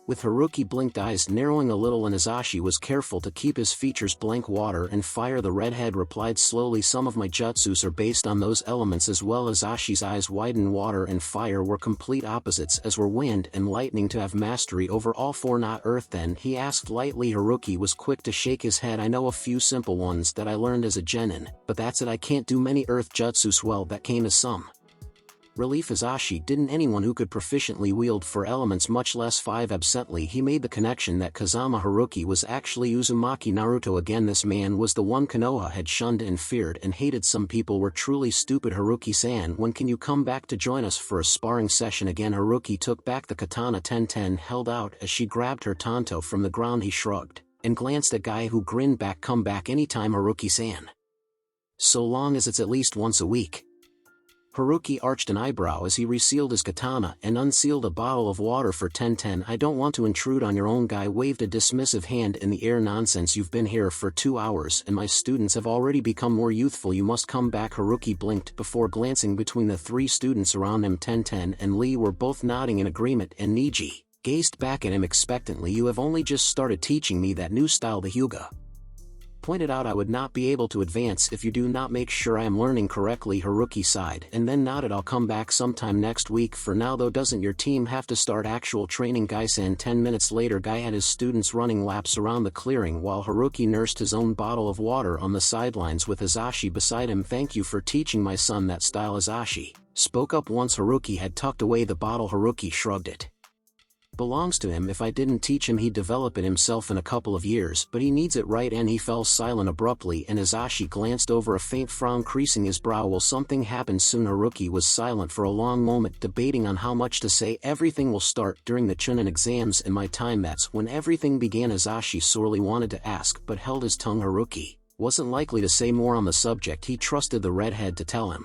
With Haruki blinked eyes narrowing a little and Azashi was careful to keep his features blank. Water and fire, the redhead replied slowly. Some of my jutsus are based on those elements as well. Azashi's eyes widened. Water and fire were complete opposites, as were wind and lightning. To have mastery over all four, not earth then? He asked lightly. Haruki was quick to shake his head. I know a few simple ones that I learned as a genin, but that's it. I can't do many earth jutsus. Well, that came as some relief. Azashi didn't anyone who could proficiently wield 4 elements, much less 5. Absently he made the connection that Kazama Haruki was actually Uzumaki Naruto again. This man was the one Konoha had shunned and feared and hated. Some people were truly stupid. Haruki-san, when can you come back to join us for a sparring session again? Haruki took back the katana Ten held out as she grabbed her tanto from the ground. He shrugged and glanced at Guy, who grinned back. Come back anytime, Haruki-san. So long as it's at least once a week. Haruki arched an eyebrow as he resealed his katana and unsealed a bottle of water for Ten. I don't want to intrude on your own. Guy waved a dismissive hand in the air. Nonsense, you've been here for 2 hours and my students have already become more youthful. You must come back. Haruki blinked before glancing between the 3 students around him. Ten and Lee were both nodding in agreement, and Niji gazed back at him expectantly. You have only just started teaching me that new style, the Hyuga pointed out. I would not be able to advance if you do not make sure I am learning correctly. Haruki sighed and then nodded. I'll come back sometime next week. For now though, doesn't your team have to start actual training? Guy-san. 10 minutes later, Guy had his students running laps around the clearing while Haruki nursed his own bottle of water on the sidelines with Azashi beside him. Thank you for teaching my son that style. Azashi spoke up once Haruki had tucked away the bottle. Haruki shrugged. It belongs to him. If I didn't teach him, he'd develop it himself in a couple of years, but he needs it right. And he fell silent abruptly, and Azashi glanced over, a faint frown creasing his brow. Will something happen soon? Haruki was silent for a long moment, debating on how much to say. Everything will start during the Chunin exams in my time. That's when everything began. Azashi sorely wanted to ask but held his tongue. Haruki wasn't likely to say more on the subject. He trusted the redhead to tell him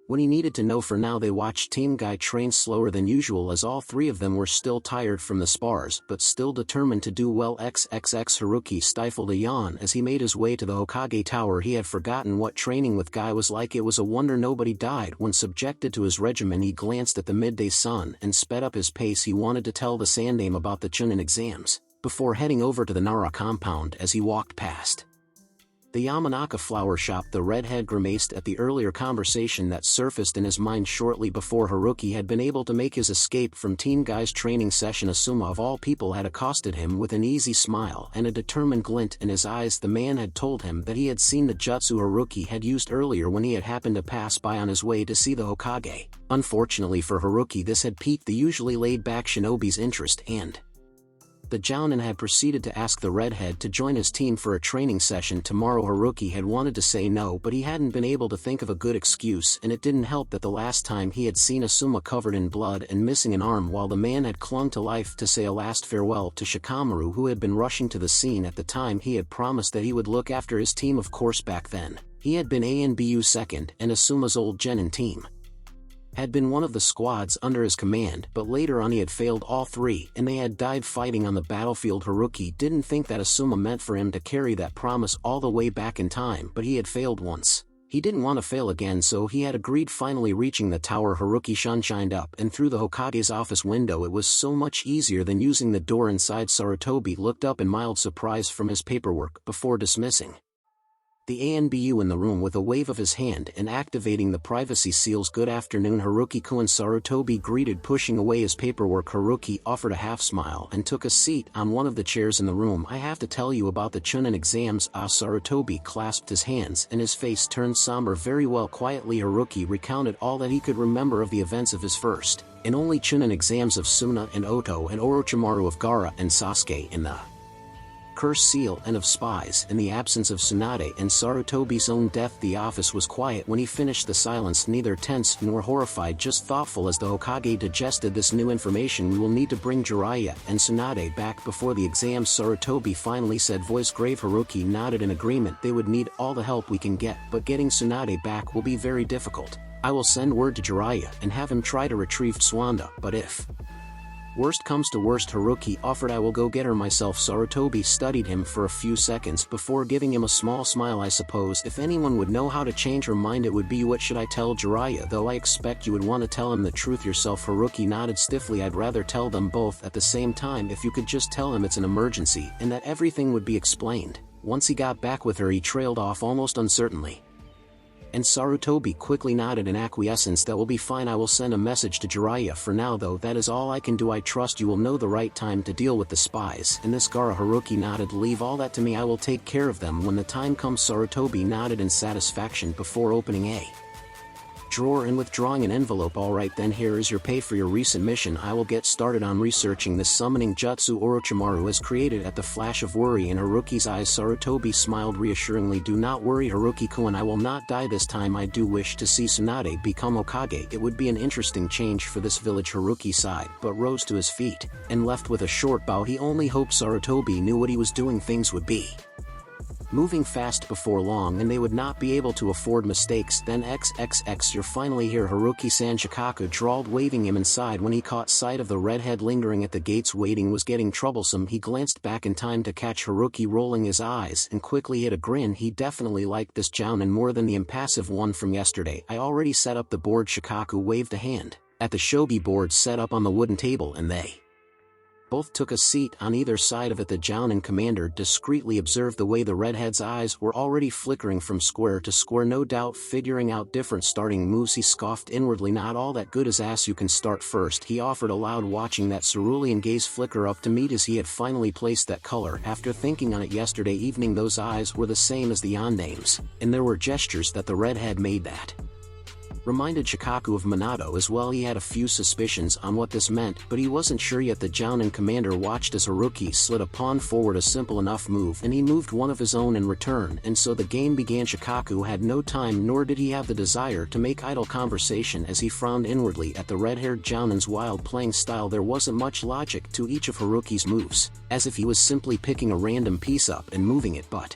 when he needed to know. For now they watched Team Guy train slower than usual, as all 3 of them were still tired from the spars but still determined to do well. XXX Haruki stifled a yawn as he made his way to the Hokage Tower. He had forgotten what training with Guy was like. It was a wonder nobody died when subjected to his regimen. He glanced at the midday sun and sped up his pace. He wanted to tell the Sandame about the Chunin exams before heading over to the Nara compound. As he walked past the Yamanaka flower shop, the redhead grimaced at the earlier conversation that surfaced in his mind shortly before Haruki had been able to make his escape from Team Guy's training session. Asuma of all people had accosted him with an easy smile and a determined glint in his eyes. The man had told him that he had seen the jutsu Haruki had used earlier when he had happened to pass by on his way to see the Hokage. Unfortunately for Haruki, this had piqued the usually laid-back shinobi's interest, and the Jounin had proceeded to ask the redhead to join his team for a training session tomorrow. Haruki had wanted to say no, but he hadn't been able to think of a good excuse, and it didn't help that the last time he had seen Asuma covered in blood and missing an arm while the man had clung to life to say a last farewell to Shikamaru, who had been rushing to the scene at the time. He had promised that he would look after his team. Of course, back then he had been ANBU second, and Asuma's old genin team had been one of the squads under his command, but later on he had failed all 3 and they had died fighting on the battlefield. Haruki didn't think that Asuma meant for him to carry that promise all the way back in time, but he had failed once. He didn't want to fail again, so he had agreed. Finally reaching the tower, Haruki shined up and through the Hokage's office window. It was so much easier than using the door inside. Sarutobi looked up in mild surprise from his paperwork before dismissing the ANBU in the room with a wave of his hand and activating the privacy seals. Good afternoon, Haruki-kun. Sarutobi greeted, pushing away his paperwork. Haruki offered a half smile and took a seat on one of the chairs in the room. I have to tell you about the Chunin exams. Sarutobi clasped his hands and his face turned somber. Very well. Quietly Haruki recounted all that he could remember of the events of his first and only Chunin exams of Suna and Oto and Orochimaru of Gaara and Sasuke in the cursed seal and of spies. In the absence of Tsunade and Sarutobi's own death, the office was quiet when he finished the silence, neither tense nor horrified, just thoughtful. As the Hokage digested this new information, we will need to bring Jiraiya and Tsunade back before the exam, Sarutobi finally said, voice grave. Haruki nodded in agreement. They would need all the help we can get, but getting Tsunade back will be very difficult. I will send word to Jiraiya and have him try to retrieve Tsuanda, but if worst comes to worst, Haruki offered, I will go get her myself. Sarutobi studied him for a few seconds before giving him a small smile. I suppose if anyone would know how to change her mind, it would be you. What should I tell Jiraiya, though? I expect you would want to tell him the truth yourself. Haruki nodded stiffly. I'd rather tell them both at the same time. If you could just tell him it's an emergency and that everything would be explained. Once he got back with her, he trailed off almost uncertainly. And Sarutobi quickly nodded in acquiescence. That will be fine. I will send a message to Jiraiya. For now though, that is all I can do. I trust you will know the right time to deal with the spies in this Gara. Haruki nodded. Leave all that to me. I will take care of them when the time comes. Sarutobi nodded in satisfaction before opening a drawer and withdrawing an envelope. Alright then, here is your pay for your recent mission. I will get started on researching this summoning jutsu Orochimaru has created. At the flash of worry in Haruki's eyes, Sarutobi smiled reassuringly. Do not worry, Haruki-kun, I will not die this time. I do wish to see Tsunade become Hokage. It would be an interesting change for this village. Haruki sighed, but rose to his feet, and left with a short bow. He only hoped Sarutobi knew what he was doing. Things would be moving fast before long, and they would not be able to afford mistakes. Then XXX, you're finally here, Haruki-san, Shikaku drawled, waving him inside. When he caught sight of the redhead lingering at the gates, waiting was getting troublesome. He glanced back in time to catch Haruki rolling his eyes and quickly hid a grin. He definitely liked this Jounin more than the impassive one from yesterday. I already set up the board. Shikaku waved a hand at the shogi board set up on the wooden table, and they both took a seat on either side of it. The Jounin commander discreetly observed the way the redhead's eyes were already flickering from square to square, no doubt figuring out different starting moves. He scoffed inwardly. Not all that good as ass. You can start first, he offered aloud, watching that cerulean gaze flicker up to meet as he had finally placed that color. After thinking on it yesterday evening, those eyes were the same as the Yondame's, and there were gestures that the redhead made that reminded Shikaku of Minato as well. He had a few suspicions on what this meant, but he wasn't sure yet. The Jounin commander watched as Haruki slid a pawn forward, a simple enough move, and he moved one of his own in return, and so the game began. Shikaku had no time, nor did he have the desire to make idle conversation as he frowned inwardly at the red-haired Jounin's wild playing style. There wasn't much logic to each of Haruki's moves, as if he was simply picking a random piece up and moving it, but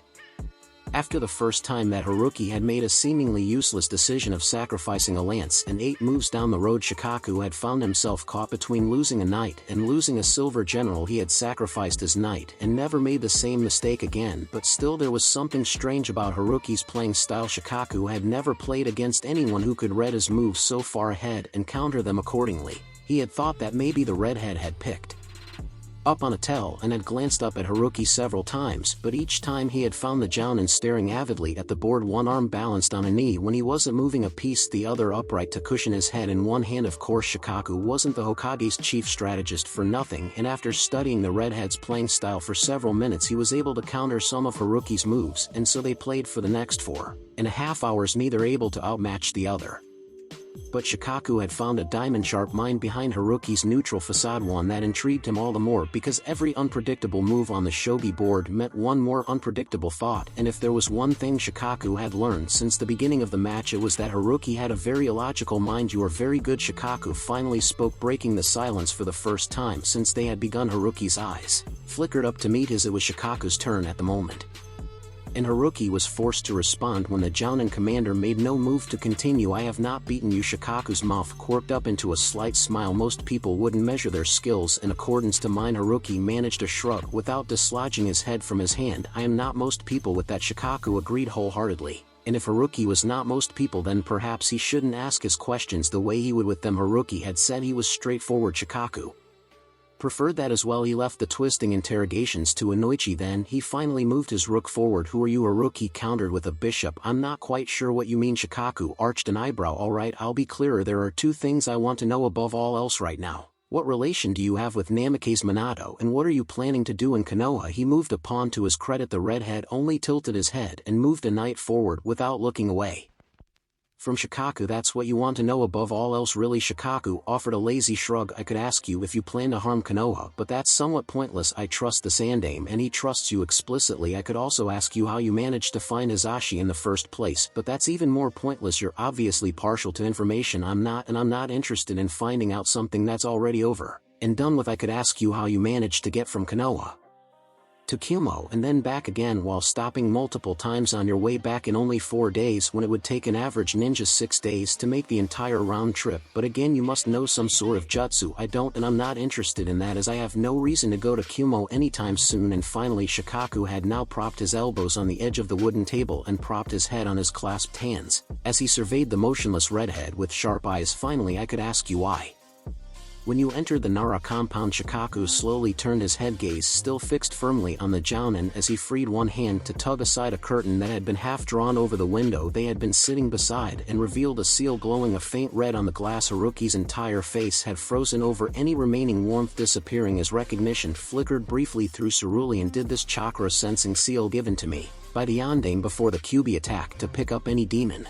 after the first time that Haruki had made a seemingly useless decision of sacrificing a lance, and 8 moves down the road Shikaku had found himself caught between losing a knight and losing a silver general. He had sacrificed his knight and never made the same mistake again, but still there was something strange about Haruki's playing style. Shikaku had never played against anyone who could read his moves so far ahead and counter them accordingly. He had thought that maybe the redhead had picked up on a tell and had glanced up at Haruki several times, but each time he had found the Jounin staring avidly at the board, one arm balanced on a knee when he wasn't moving a piece, the other upright to cushion his head in one hand. Of course, Shikaku wasn't the Hokage's chief strategist for nothing, and after studying the redhead's playing style for several minutes, he was able to counter some of Haruki's moves, and so they played for the next 4.5 hours, neither able to outmatch the other. But Shikaku had found a diamond-sharp mind behind Haruki's neutral facade, one that intrigued him all the more because every unpredictable move on the shogi board meant one more unpredictable thought, and if there was one thing Shikaku had learned since the beginning of the match, it was that Haruki had a very illogical mind. You are very good, Shikaku finally spoke, breaking the silence for the first time since they had begun. Haruki's eyes flickered up to meet his. It was Shikaku's turn at the moment, and Haruki was forced to respond when the Jounin commander made no move to continue. I have not beaten you. Shikaku's mouth quirked up into a slight smile. Most people wouldn't measure their skills in accordance to mine. Haruki managed a shrug without dislodging his head from his hand. I am not most people with that, Shikaku agreed wholeheartedly. And if Haruki was not most people, then perhaps he shouldn't ask his questions the way he would with them. Haruki had said he was straightforward. Shikaku preferred that as well. He left the twisting interrogations to Inoichi. Then he finally moved his rook forward. Who are you? Haruki countered with a bishop. I'm not quite sure what you mean. Shikaku arched an eyebrow. Alright, I'll be clearer. There are 2 things I want to know above all else right now. What relation do you have with Namake's Minato, and what are you planning to do in Konoha? He moved a pawn to his credit. The redhead only tilted his head and moved a knight forward without looking away From Shikaku. That's what you want to know above all else really? Shikaku offered a lazy shrug. I could ask you if you plan to harm Konoha, but that's somewhat pointless. I trust the Sandaime and he trusts you explicitly. I could also ask you how you managed to find Hizashi in the first place, but that's even more pointless. You're obviously partial to information I'm not, and I'm not interested in finding out something that's already over and done with. I could ask you how you managed to get from Konoha to Kumo and then back again while stopping multiple times on your way back in only 4 days when it would take an average ninja 6 days to make the entire round trip. But again, you must know some sort of jutsu. I don't, and I'm not interested in that as I have no reason to go to Kumo anytime soon. And finally Shikaku had now propped his elbows on the edge of the wooden table and propped his head on his clasped hands as he surveyed the motionless redhead with sharp eyes. Finally, I could ask you why. When you entered the Nara compound, Shikaku slowly turned his head, gaze still fixed firmly on the jounin as he freed one hand to tug aside a curtain that had been half drawn over the window they had been sitting beside and revealed a seal glowing a faint red on the glass. Haruki's entire face had frozen over, any remaining warmth disappearing as recognition flickered briefly through cerulean. Did this chakra sensing seal given to me by the Sandaime before the Kyuubi attack to pick up any demon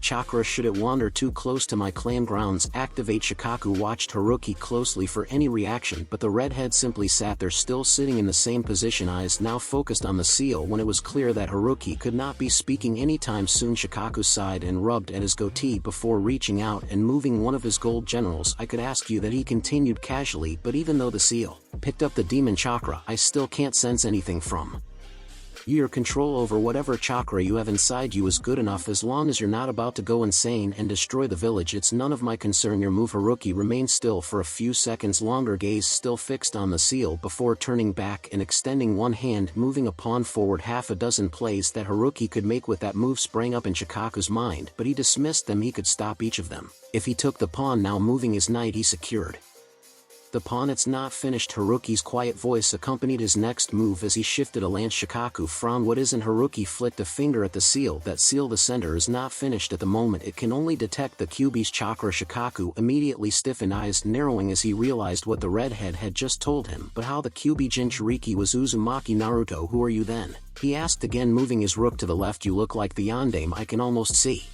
chakra should it wander too close to my clan grounds activate? Shikaku watched Haruki closely for any reaction, but the redhead simply sat there still sitting in the same position, eyes now focused on the seal. When it was clear that Haruki could not be speaking anytime soon, Shikaku sighed and rubbed at his goatee before reaching out and moving one of his gold generals. I could ask you that, he continued casually, but even though the seal picked up the demon chakra, I still can't sense anything from your control over whatever chakra you have inside you is good enough as long as you're not about to go insane and destroy the village. It's none of my concern your move. Haruki remained still for a few seconds longer, gaze still fixed on the seal before turning back and extending one hand, moving a pawn forward. Half a dozen plays that Haruki could make with that move sprang up in Shikaku's mind, but he dismissed them. He could stop each of them if he took the pawn. Now moving his knight, he secured the pawn. It's not finished. Haruki's quiet voice accompanied his next move as he shifted a lance. Shikaku frowned. What isn't? Haruki flicked a finger at the seal. That seal, the center, is not finished at the moment. It can only detect the Kyuubi's chakra. Shikaku immediately stiffened, eyes narrowing as he realized what the redhead had just told him. But how the Kyuubi Jinchuriki was Uzumaki Naruto? Who are you then? He asked again, moving his rook to the left. You look like the Sandaime. I can almost see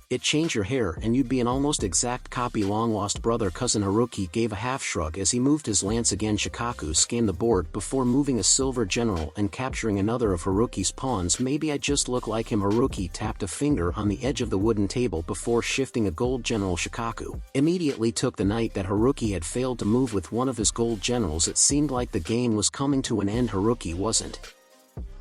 it. Change your hair and you'd be an almost exact copy. Long lost brother, cousin. Haruki gave a half shrug as he moved his lance again. Shikaku scanned the board before moving a silver general and capturing another of Haruki's pawns. Maybe I just look like him. Haruki tapped a finger on the edge of the wooden table before shifting a gold general. Shikaku immediately took the knight that Haruki had failed to move with one of his gold generals. It seemed like the game was coming to an end. Haruki wasn't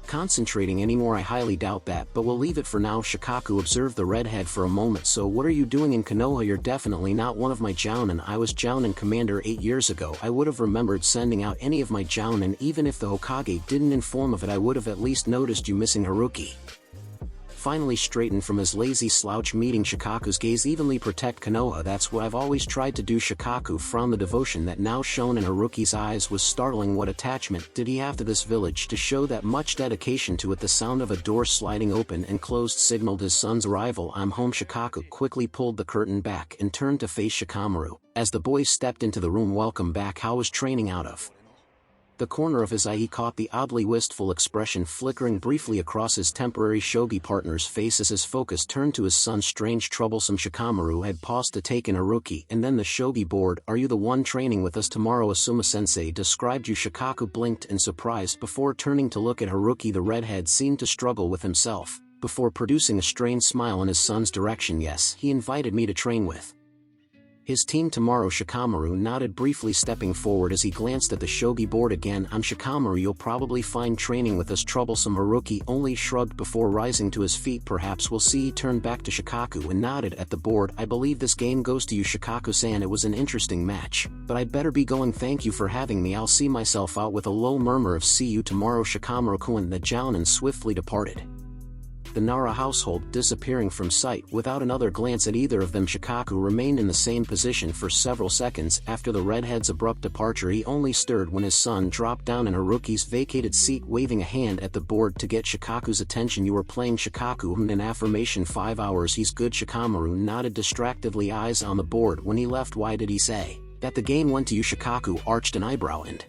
concentrating anymore. I highly doubt that, but we'll leave it for now. Shikaku observed the redhead for a moment. So what are you doing in Konoha? You're definitely not one of my jounin. I was jounin commander 8 years ago. I would have remembered sending out any of my jounin. Even if the Hokage didn't inform of it, I would have at least noticed you missing. Haruki finally straightened from his lazy slouch, meeting Shikaku's gaze evenly. Protect Konoha, that's what I've always tried to do. Shikaku frowned. The devotion that now shone in Haruki's eyes was startling. What attachment did he have to this village to show that much dedication to it? The sound of a door sliding open and closed signaled his son's arrival. I'm home. Shikaku quickly pulled the curtain back and turned to face Shikamaru as the boy stepped into the room. Welcome back. How was training? Out of the corner of his eye he caught the oddly wistful expression flickering briefly across his temporary shogi partner's face as his focus turned to his son's strange troublesome. Shikamaru had paused to take in Haruki and then the shogi board. Are you the one training with us tomorrow? Asuma-sensei described you. Shikaku blinked in surprise before turning to look at Haruki. The redhead seemed to struggle with himself before producing a strained smile in his son's direction. Yes, he invited me to train with his team tomorrow. Shikamaru nodded briefly, stepping forward as he glanced at the shogi board again. I'm Shikamaru. You'll probably find training with us troublesome. Haruki only shrugged before rising to his feet. Perhaps we'll see. He turned back to Shikaku and nodded at the board. I believe this game goes to you, Shikaku-san. It was an interesting match, but I'd better be going. Thank you for having me. I'll see myself out. With a low murmur of see you tomorrow, Shikamaru-kun, the jounin swiftly departed the Nara household, disappearing from sight. Without another glance at either of them, Shikaku remained in the same position for several seconds. After the redhead's abrupt departure, he only stirred when his son dropped down in Haruki's vacated seat, waving a hand at the board to get Shikaku's attention. You were playing? Shikaku hummed an affirmation. 5 hours. He's good. Shikamaru nodded distractedly, eyes on the board. When he left, why did he say that the game went to you? Shikaku arched an eyebrow and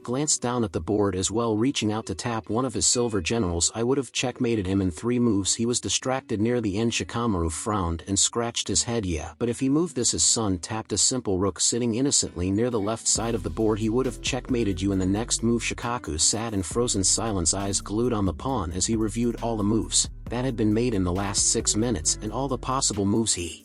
glanced down at the board as well, reaching out to tap one of his silver generals. I would have checkmated him in 3 moves. He was distracted near the end. Shikamaru frowned and scratched his head. Yeah, but if he moved this, his son tapped a simple rook sitting innocently near the left side of the board, he would have checkmated you in the next move. Shikaku sat in frozen silence, eyes glued on the pawn as he reviewed all the moves that had been made in the last 6 minutes and all the possible moves he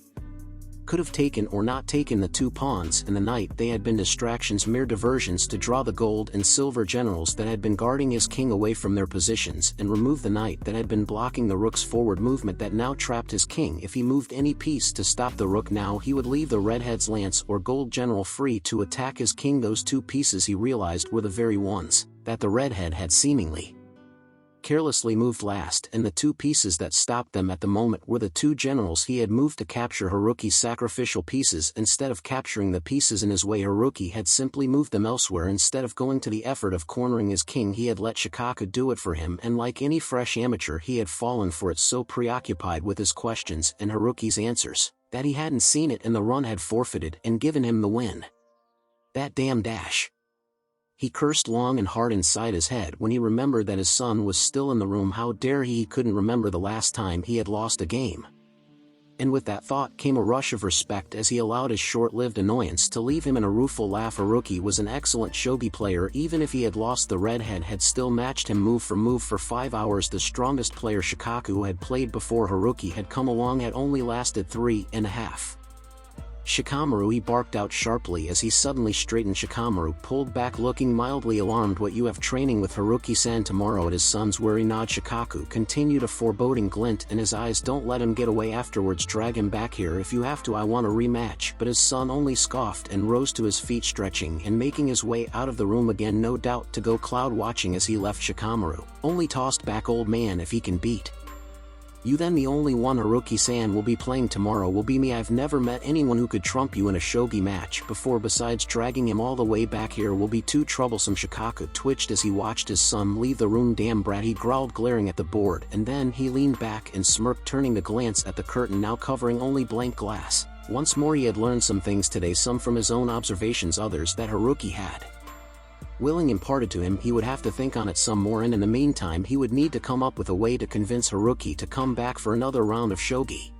could have taken or not taken. The 2 pawns and the knight, they had been distractions, mere diversions to draw the gold and silver generals that had been guarding his king away from their positions, and remove the knight that had been blocking the rook's forward movement that now trapped his king. If he moved any piece to stop the rook now, he would leave the redhead's lance or gold general free to attack his king. Those 2 pieces, he realized, were the very ones that the redhead had seemingly carelessly moved last, and the 2 pieces that stopped them at the moment were the 2 generals he had moved to capture Haruki's sacrificial pieces. Instead of capturing the pieces in his way, Haruki had simply moved them elsewhere. Instead of going to the effort of cornering his king, he had let Shikaku do it for him, and like any fresh amateur he had fallen for it, so preoccupied with his questions and Haruki's answers that he hadn't seen it, and the run had forfeited and given him the win. That damn dash. He cursed long and hard inside his head when he remembered that his son was still in the room. How dare he couldn't remember the last time he had lost a game. And with that thought came a rush of respect as he allowed his short-lived annoyance to leave him in a rueful laugh. Haruki was an excellent shogi player. Even if he had lost, the redhead had still matched him move for 5 hours. The strongest player Shikaku had played before Haruki had come along had only lasted 3.5. Shikamaru, he barked out sharply as he suddenly straightened. Shikamaru pulled back, looking mildly alarmed. What, you have training with Haruki-san tomorrow? At his son's weary nod, Shikaku continued, a foreboding glint in his eyes. Don't let him get away. Afterwards, drag him back here if you have to. I want a rematch. But his son only scoffed and rose to his feet, stretching and making his way out of the room again, no doubt to go cloud watching as he left. Shikamaru only tossed back, old man, if he can beat you, then the only one Haruki-san will be playing tomorrow will be me. I've never met anyone who could trump you in a shogi match before. Besides, dragging him all the way back here will be too troublesome. Shikaku twitched as he watched his son leave the room. Damn brat, he growled, glaring at the board, and then he leaned back and smirked, turning to glance at the curtain now covering only blank glass. Once more he had learned some things today, some from his own observations, others that Haruki had willing imparted to him. He would have to think on it some more, and in the meantime he would need to come up with a way to convince Haruki to come back for another round of shogi.